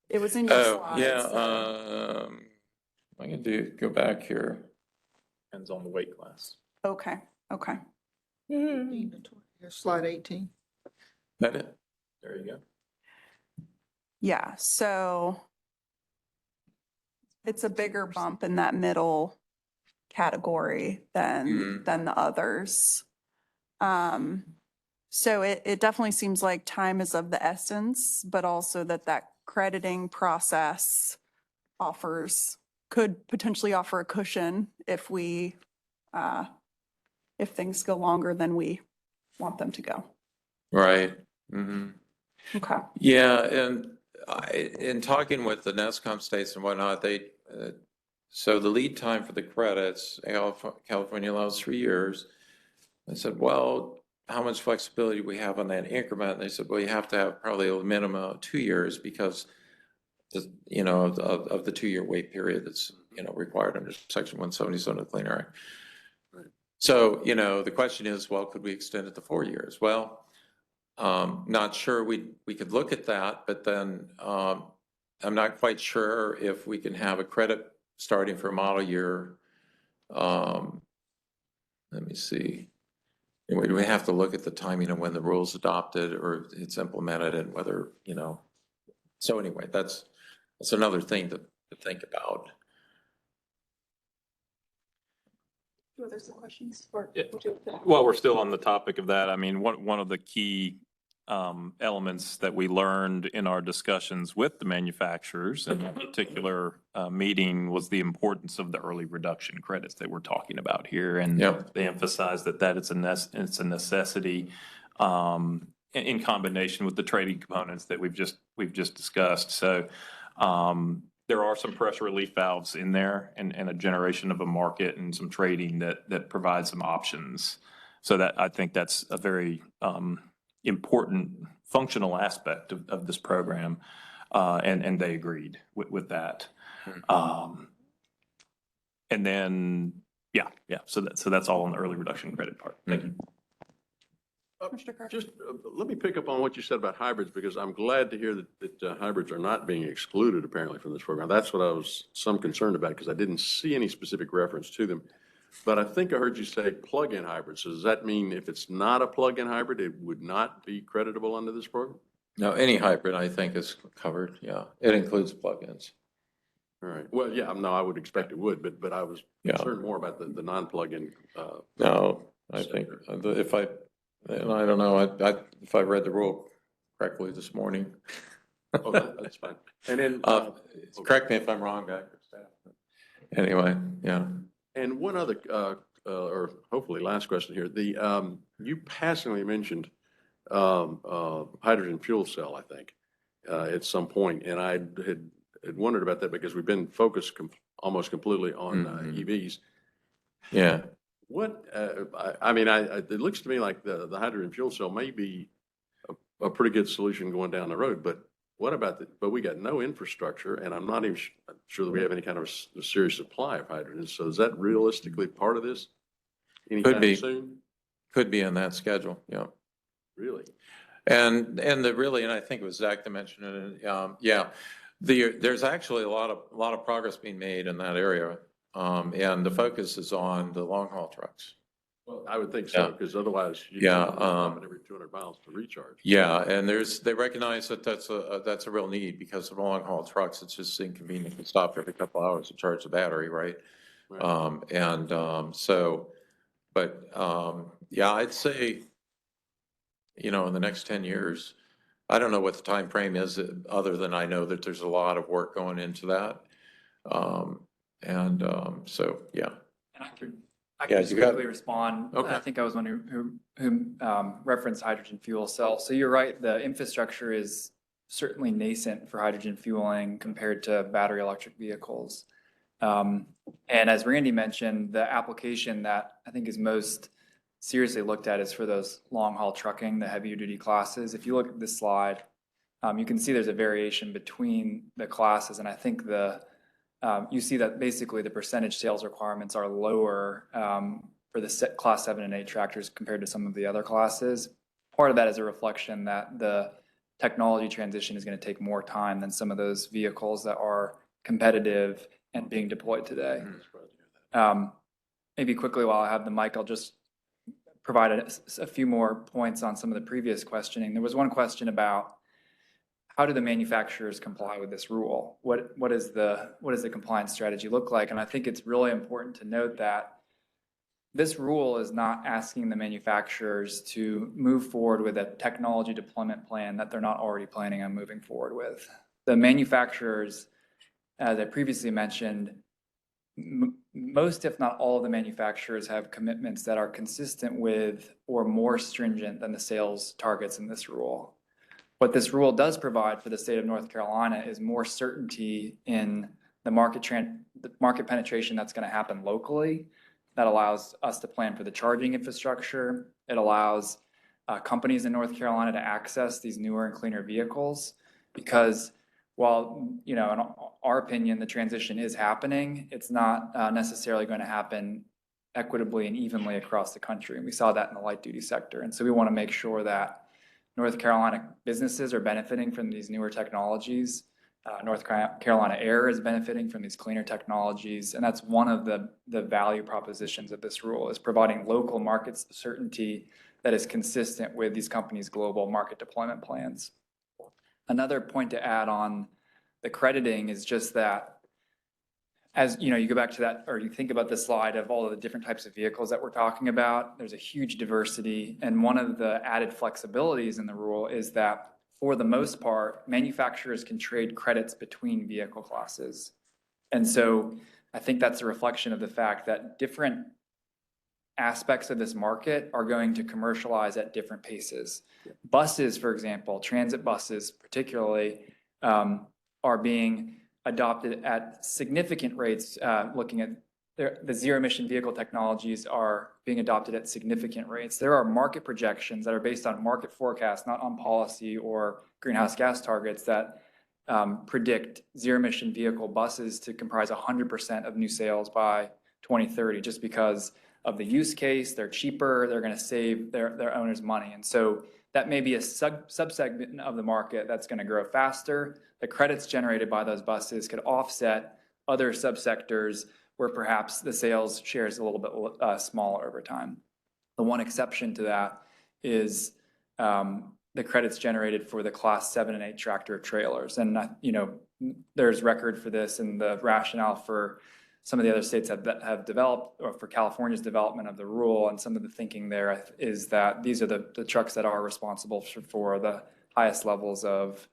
S1: it was in your slides.
S8: Yeah. I can go back here.
S3: Depends on the weight class.
S1: Okay. Okay.
S6: Slide 18.
S8: That it?
S3: There you go.
S1: Yeah. So it's a bigger bump in that middle category than the others. So it definitely seems like time is of the essence, but also that crediting process could potentially offer a cushion if things go longer than we want them to go.
S8: Right. Mm-hmm.
S1: Okay.
S8: Yeah, and in talking with the NESCOM states and whatnot, so the lead time for the credits, California allows 3 years. I said, well, how much flexibility do we have on that increment? And they said, well, you have to have probably a minimum of 2 years because, of the 2-year wait period that's, required under Section 177 of the Clean Air Act. So, the question is, well, could we extend it to 4 years? Well, not sure we could look at that, but then I'm not quite sure if we can have a credit starting for a model year. Let me see. We have to look at the timing of when the rule's adopted or it's implemented and whether, so anyway, that's another thing to think about.
S9: While we're still on the topic of that, I mean, one of the key elements that we learned in our discussions with the manufacturers in a particular meeting was the importance of the early reduction credits that we're talking about here. And
S8: Yep.
S9: they emphasized that it's a necessity in combination with the trading components that we've just discussed. So there are some pressure relief valves in there and a generation of a market and some trading that provides some options. So that I think that's a very important functional aspect of this program. And they agreed with that. And then, yeah. So that's all on the early reduction credit part. Thank you.
S5: Just let me pick up on what you said about hybrids, because I'm glad to hear that hybrids are not being excluded apparently from this program. That's what I was some concerned about, because I didn't see any specific reference to them. But I think I heard you say plug-in hybrids. So does that mean if it's not a plug-in hybrid, it would not be creditable under this program?
S8: No, any hybrid I think is covered. Yeah, it includes plugins.
S5: All right. Well, yeah, no, I would expect it would, but I was concerned more about the non-plug-in.
S8: No, I think and I don't know, if I read the rule correctly this morning.
S5: Oh, that's fine. And then,
S8: correct me if I'm wrong, guys. Anyway, yeah.
S5: And one other, or hopefully last question here. You passingly mentioned hydrogen fuel cell, I think, at some point, and I had wondered about that because we've been focused almost completely on EVs.
S8: Yeah.
S5: What, I mean, it looks to me like the hydrogen fuel cell may be a pretty good solution going down the road, but what about but we got no infrastructure, and I'm not even sure that we have any kind of a serious supply of hydrogen. So is that realistically part of this anytime soon?
S8: Could be in that schedule, yeah.
S5: Really?
S8: And I think it was Zach that mentioned it, there's actually a lot of progress being made in that area. And the focus is on the long haul trucks.
S5: Well, I would think so, because otherwise you stop it every 200 miles to recharge.
S8: Yeah, and they recognize that that's a real need, because of long haul trucks, it's just inconvenient to stop every couple hours to charge the battery, right? I'd say, in the next 10 years, I don't know what the time frame is, other than I know that there's a lot of work going into that. And
S4: I can just quickly respond. Okay. I think I was one who referenced hydrogen fuel cell. So you're right, the infrastructure is certainly nascent for hydrogen fueling compared to battery electric vehicles. And as Randy mentioned, the application that I think is most seriously looked at is for those long haul trucking, the heavier duty classes. If you look at this slide, you can see there's a variation between the classes, and I think you see that basically the percentage sales requirements are lower for the class 7 and 8 tractors compared to some of the other classes. Part of that is a reflection that the technology transition is going to take more time than some of those vehicles that are competitive and being deployed today. Maybe quickly while I have the mic, I'll just provide a few more points on some of the previous questioning. There was one question about how do the manufacturers comply with this rule? What does the compliance strategy look like? And I think it's really important to note that this rule is not asking the manufacturers to move forward with a technology deployment plan that they're not already planning on moving forward with. The manufacturers, as I previously mentioned, most, if not all, of the manufacturers have commitments that are consistent with or more stringent than the sales targets in this rule. What this rule does provide for the state of North Carolina is more certainty in the market penetration that's going to happen locally. That allows us to plan for the charging infrastructure. It allows companies in North Carolina to access these newer and cleaner vehicles, because while, in our opinion, the transition is happening, it's not necessarily going to happen equitably and evenly across the country. And we saw that in the light duty sector. And so we want to make sure that North Carolina businesses are benefiting from these newer technologies, North Carolina Air is benefiting from these cleaner technologies, and that's one of the value propositions of this rule, is providing local market certainty that is consistent with these companies' global market deployment plans. Another point to add on the crediting is just that, as you know, you go back to that, or you think about the slide of all of the different types of vehicles that we're talking about, there's a huge diversity. And one of the added flexibilities in the rule is that, for the most part, manufacturers can trade credits between vehicle classes. And so I think that's a reflection of the fact that different aspects of this market are going to commercialize at different paces. Buses, for example, transit buses particularly, are being adopted at significant rates. Looking at the zero emission vehicle technologies are being adopted at significant rates. There are market projections that are based on market forecasts, not on policy or greenhouse gas targets, that predict zero emission vehicle buses to comprise 100% of new sales by 2030, just because of the use case. They're cheaper, they're going to save their owners money. And so that may be a subsegment of the market that's going to grow faster. The credits generated by those buses could offset other subsectors where perhaps the sales share is a little bit smaller over time. The one exception to that is the credits generated for the class 7 and 8 tractor trailers. And, there's record for this, and the rationale for some of the other states have developed, or for California's development of the rule, and some of the thinking there is that these are the trucks that are responsible for the highest levels of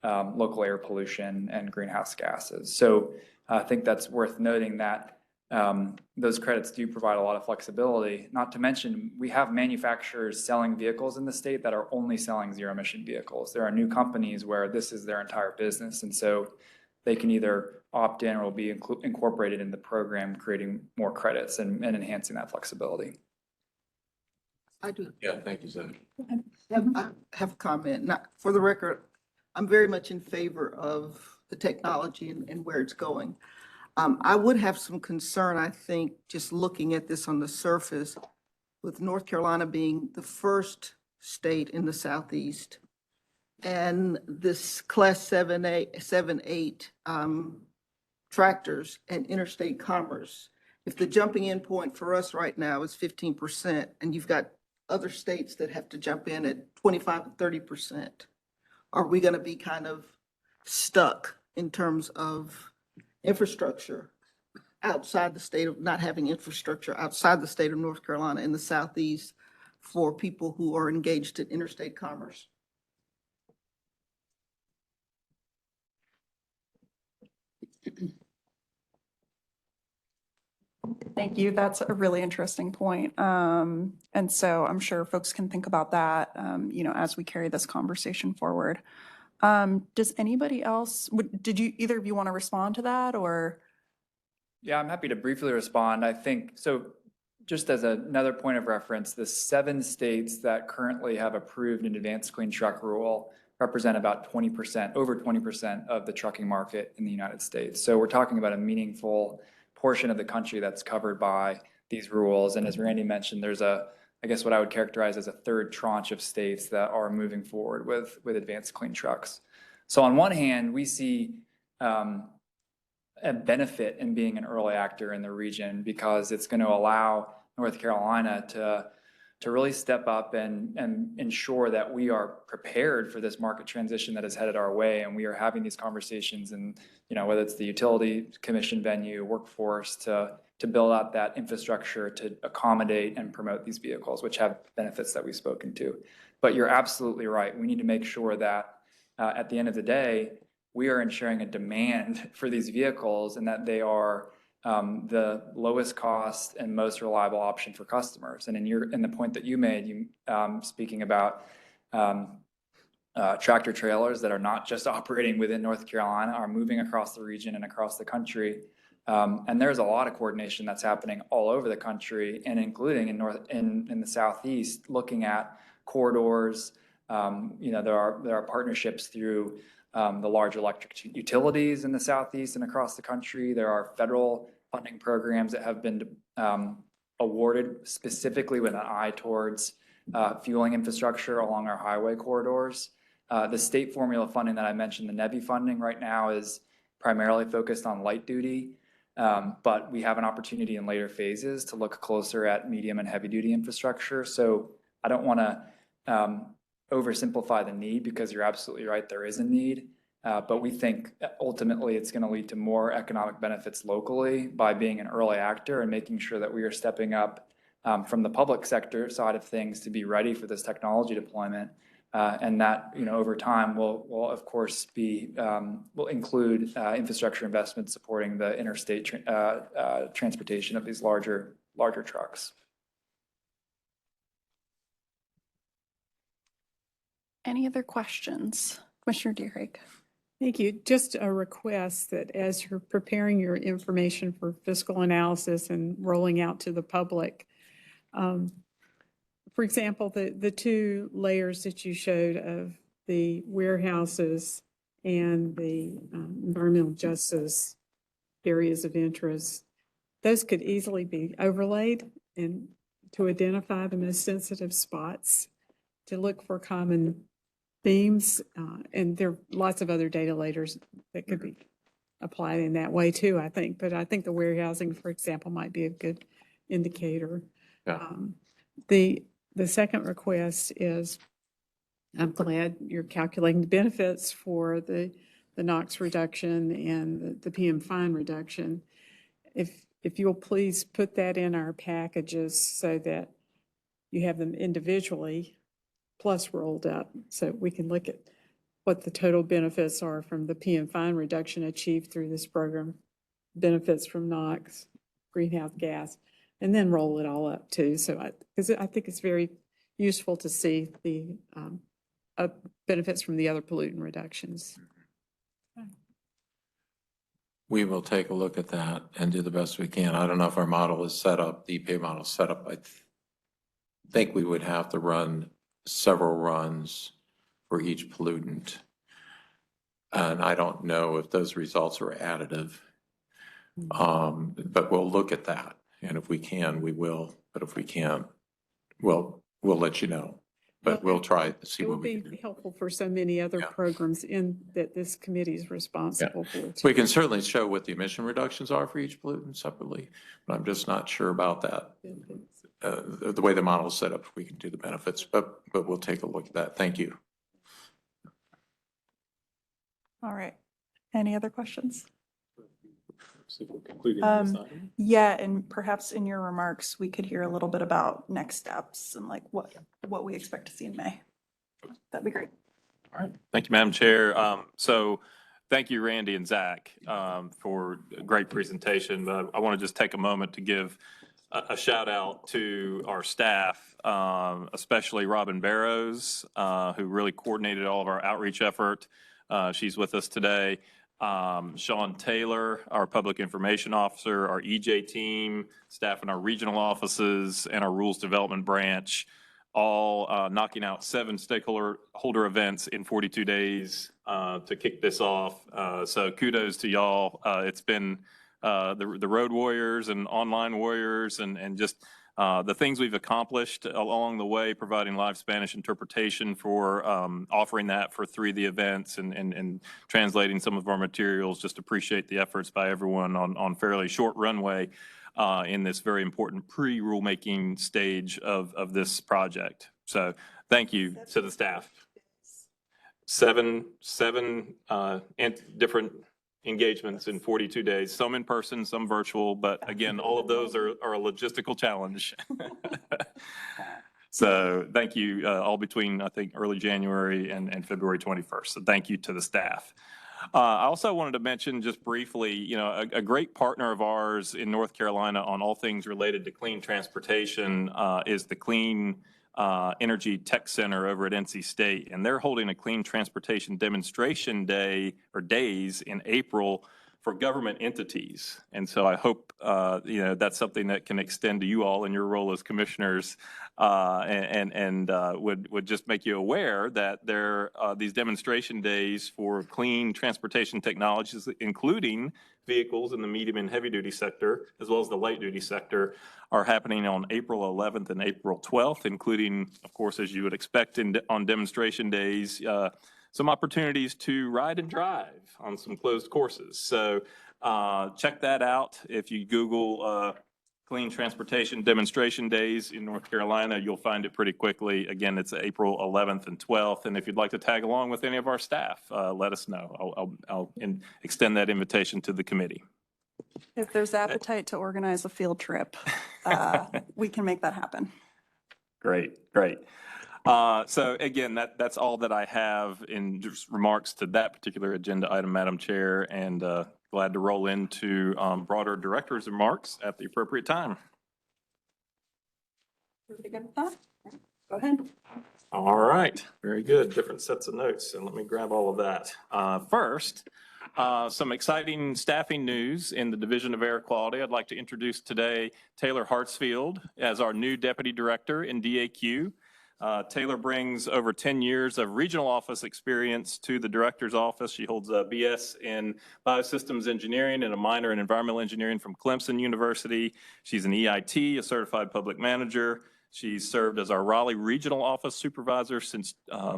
S4: local air pollution and greenhouse gases. So I think that's worth noting that those credits do provide a lot of flexibility. Not to mention, we have manufacturers selling vehicles in the state that are only selling zero emission vehicles. There are new companies where this is their entire business, and so they can either opt in or will be incorporated in the program, creating more credits and enhancing that flexibility.
S6: I do.
S8: Yeah, thank you, Zach.
S6: I have a comment. Not for the record, I'm very much in favor of the technology and where it's going. I would have some concern, I think, just looking at this on the surface, with North Carolina being the first state in the Southeast, and this class 7-8 tractors and interstate commerce. If the jumping in point for us right now is 15%, and you've got other states that have to jump in at 25 and 30%, are we going to be kind of stuck in terms of infrastructure outside the state of, not having infrastructure outside the state of North Carolina in the Southeast for people who are engaged in interstate commerce?
S1: Thank you. That's a really interesting point. And so I'm sure folks can think about that, as we carry this conversation forward. Does anybody else, did you, either of you want to respond to that, or?
S4: Yeah, I'm happy to briefly respond. I think, so just as another point of reference, the 7 states that currently have approved an advanced clean truck rule represent about 20%, over 20% of the trucking market in the United States. So we're talking about a meaningful portion of the country that's covered by these rules. And as Randy mentioned, there's I guess what I would characterize as a third tranche of states that are moving forward with advanced clean trucks. So on one hand, we see a benefit in being an early actor in the region, because it's going to allow North Carolina to really step up and ensure that we are prepared for this market transition that is headed our way. And we are having these conversations, and whether it's the utility commission venue, workforce, to build out that infrastructure to accommodate and promote these vehicles, which have benefits that we've spoken to. But you're absolutely right. We need to make sure that at the end of the day, we are ensuring a demand for these vehicles, and that they are the lowest cost and most reliable option for customers. And in the point that you made, speaking about tractor trailers that are not just operating within North Carolina, are moving across the region and across the country. And there's a lot of coordination that's happening all over the country, and including in the Southeast, looking at corridors. There are partnerships through the large electric utilities in the Southeast and across the country. There are federal funding programs that have been awarded specifically with an eye towards fueling infrastructure along our highway corridors. The state formula funding that I mentioned, the NEVI funding right now is primarily focused on light duty. But we have an opportunity in later phases to look closer at medium and heavy duty infrastructure. So I don't want to oversimplify the need, because you're absolutely right, there is a need. But we think ultimately it's going to lead to more economic benefits locally by being an early actor and making sure that we are stepping up from the public sector side of things to be ready for this technology deployment. And that, over time will of course will include infrastructure investments supporting the interstate transportation of these larger trucks.
S1: Any other questions? Commissioner Deerhake.
S7: Thank you. Just a request that as you're preparing your information for fiscal analysis and rolling out to the public, for example, the two layers that you showed of the warehouses and the environmental justice areas of interest, those could easily be overlaid and to identify the most sensitive spots, to look for common themes. And there are lots of other data layers that could be applied in that way too, I think. But I think the warehousing, for example, might be a good indicator.
S8: Yeah.
S7: The second request is, I'm glad you're calculating the benefits for the NOx reduction and the PM fine reduction. If you'll please put that in our packages so that you have them individually plus rolled up, so we can look at what the total benefits are from the PM fine reduction achieved through this program, benefits from NOx, greenhouse gas, and then roll it all up too. So because I think it's very useful to see the benefits from the other pollutant reductions.
S8: We will take a look at that and do the best we can. I don't know if our model is set up, the EPA model is set up. I think we would have to run several runs for each pollutant. And I don't know if those results are additive. But we'll look at that. And if we can, we will. But if we can't, we'll let you know. But we'll try to see what we can do.
S7: It will be helpful for so many other programs in that this committee is responsible for.
S8: We can certainly show what the emission reductions are for each pollutant separately, but I'm just not sure about that. The way the model is set up, we can do the benefits, but we'll take a look at that. Thank you.
S1: All right. Any other questions?
S3: So we're concluding this item.
S1: Yeah, and perhaps in your remarks, we could hear a little bit about next steps and like what we expect to see in May. That'd be great.
S9: All right. Thank you, Madam Chair. So thank you, Randy and Zach, for a great presentation. I want to just take a moment to give a shout out to our staff, especially Robin Barrows, who really coordinated all of our outreach effort. She's with us today. Sean Taylor, our public information officer, our EJ team, staff in our regional offices, and our rules development branch, all knocking out 7 stakeholder events in 42 days to kick this off. So kudos to y'all. It's been the road warriors and online warriors and just the things we've accomplished along the way, providing live Spanish interpretation for offering that for 3 of the events and translating some of our materials. Just appreciate the efforts by everyone on fairly short runway in this very important pre-rulemaking stage of this project. So thank you to the staff. 7 different engagements in 42 days, some in person, some virtual, but again, all of those are a logistical challenge. So thank you, all between, I think, early January and February 21st. So thank you to the staff. I also wanted to mention just briefly, a great partner of ours in North Carolina on all things related to clean transportation is the Clean Energy Tech Center over at NC State, and they're holding a clean transportation demonstration day or days in April for government entities. And so I hope, that's something that can extend to you all in your role as commissioners and would just make you aware that there are these demonstration days for clean transportation technologies, including vehicles in the medium and heavy duty sector, as well as the light duty sector, are happening on April 11th and April 12th, including, of course, as you would expect on demonstration days, some opportunities to ride and drive on some closed courses. So check that out. If you Google Clean Transportation Demonstration Days in North Carolina, you'll find it pretty quickly. Again, it's April 11th and 12th. And if you'd like to tag along with any of our staff, let us know. I'll extend that invitation to the committee.
S1: If there's appetite to organize a field trip, we can make that happen.
S9: Great. So again, that's all that I have in just remarks to that particular agenda item, Madam Chair, and glad to roll into broader director's remarks at the appropriate time.
S1: Pretty good with that? Go ahead.
S9: All right, very good. Different sets of notes, and let me grab all of that. First, some exciting staffing news in the Division of Air Quality. I'd like to introduce today Taylor Hartsfield as our new Deputy Director in DAQ. Taylor brings over 10 years of regional office experience to the director's office. She holds a BS in Biosystems Engineering and a minor in Environmental Engineering from Clemson University. She's an EIT, a certified public manager. She's served as our Raleigh Regional Office Supervisor since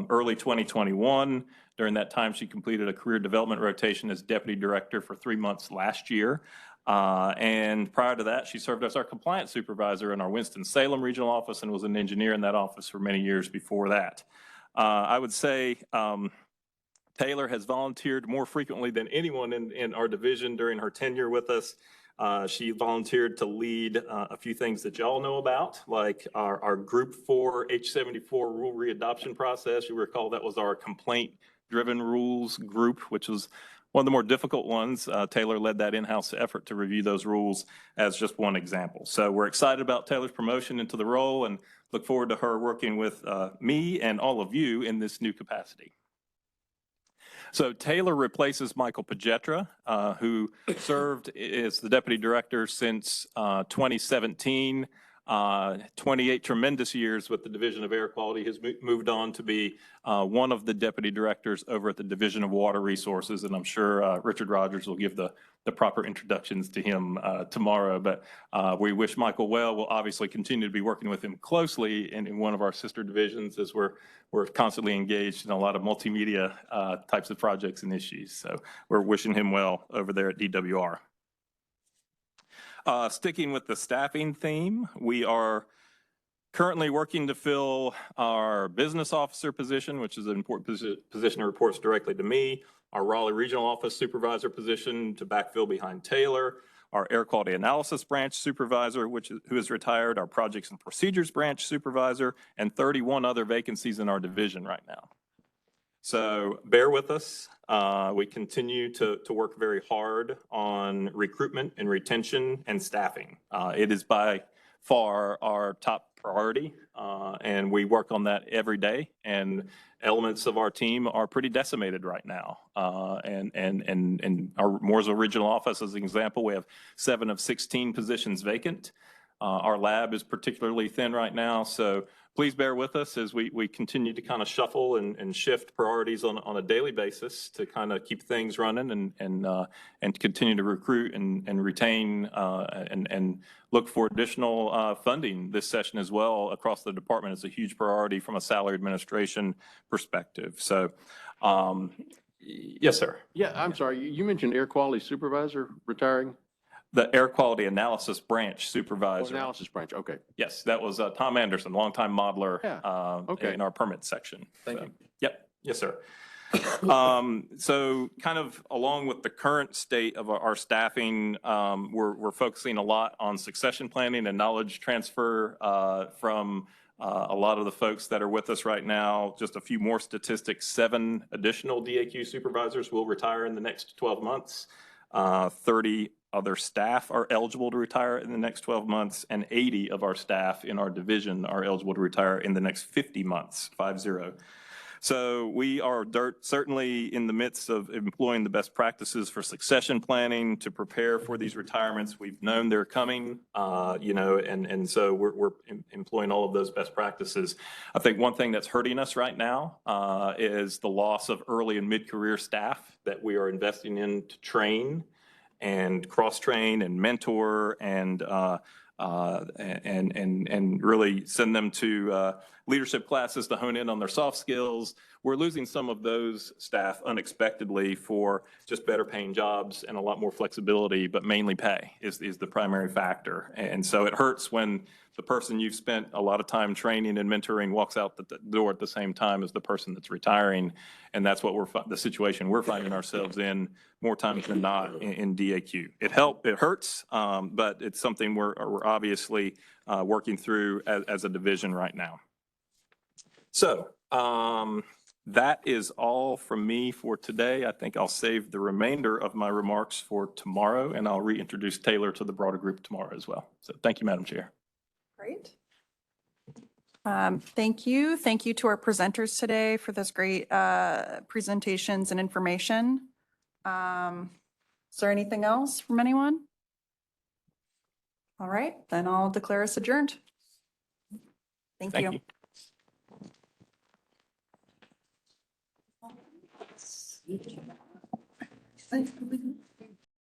S9: early 2021. During that time, she completed a career development rotation as Deputy Director for 3 months last year. And prior to that, she served as our compliance supervisor in our Winston-Salem regional office and was an engineer in that office for many years before that. I would say Taylor has volunteered more frequently than anyone in our division during her tenure with us. She volunteered to lead a few things that y'all know about, like our Group 4 H74 rule readoption process. You recall that was our complaint-driven rules group, which was one of the more difficult ones. Taylor led that in-house effort to review those rules as just one example. So we're excited about Taylor's promotion into the role and look forward to her working with me and all of you in this new capacity. So Taylor replaces Michael Pagetra, who served as the Deputy Director since 2017. 28 tremendous years with the Division of Air Quality. Has moved on to be one of the Deputy Directors over at the Division of Water Resources, and I'm sure Richard Rogers will give the proper introductions to him tomorrow. But we wish Michael well. We'll obviously continue to be working with him closely in one of our sister divisions as we're constantly engaged in a lot of multimedia types of projects and issues. So we're wishing him well over there at DWR. Sticking with the staffing theme, we are currently working to fill our business officer position, which is an important position that reports directly to me, our Raleigh Regional Office Supervisor position to backfill behind Taylor, our Air Quality Analysis Branch Supervisor, who is retired, our Projects and Procedures Branch Supervisor, and 31 other vacancies in our division right now. So bear with us. We continue to work very hard on recruitment and retention and staffing. It is by far our top priority, and we work on that every day. And elements of our team are pretty decimated right now. And our Mooresville Regional Office, as an example, we have 7 of 16 positions vacant. Our lab is particularly thin right now, so please bear with us as we continue to kind of shuffle and shift priorities on a daily basis to kind of keep things running and continue to recruit and retain and look for additional funding this session as well across the department. It's a huge priority from a salary administration perspective. So, yes, sir.
S5: Yeah, I'm sorry. You mentioned Air Quality Supervisor retiring?
S9: The Air Quality Analysis Branch Supervisor.
S5: Analysis Branch, okay.
S9: Yes, that was Tom Anderson, longtime modeler
S5: okay.
S9: in our permit section.
S5: Thank you.
S9: Yep, yes, sir. So kind of along with the current state of our staffing, we're focusing a lot on succession planning and knowledge transfer from a lot of the folks that are with us right now. Just a few more statistics, 7 additional DAQ supervisors will retire in the next 12 months. 30 other staff are eligible to retire in the next 12 months, and 80 of our staff in our division are eligible to retire in the next 50 months, 50. So we are certainly in the midst of employing the best practices for succession planning to prepare for these retirements. We've known they're coming, and so we're employing all of those best practices. I think one thing that's hurting us right now is the loss of early and mid-career staff that we are investing in to train and cross-train and mentor and really send them to leadership classes to hone in on their soft skills. We're losing some of those staff unexpectedly for just better paying jobs and a lot more flexibility, but mainly pay is the primary factor. And so it hurts when the person you've spent a lot of time training and mentoring walks out the door at the same time as the person that's retiring. And that's what the situation we're finding ourselves in more times than not in DAQ. It hurts, but it's something we're obviously working through as a division right now. So that is all from me for today. I think I'll save the remainder of my remarks for tomorrow, and I'll reintroduce Taylor to the broader group tomorrow as well. So thank you, Madam Chair.
S1: Great. Thank you. Thank you to our presenters today for those great presentations and information. Is there anything else from anyone? All right, then I'll declare us adjourned. Thank you.
S6: Thank you.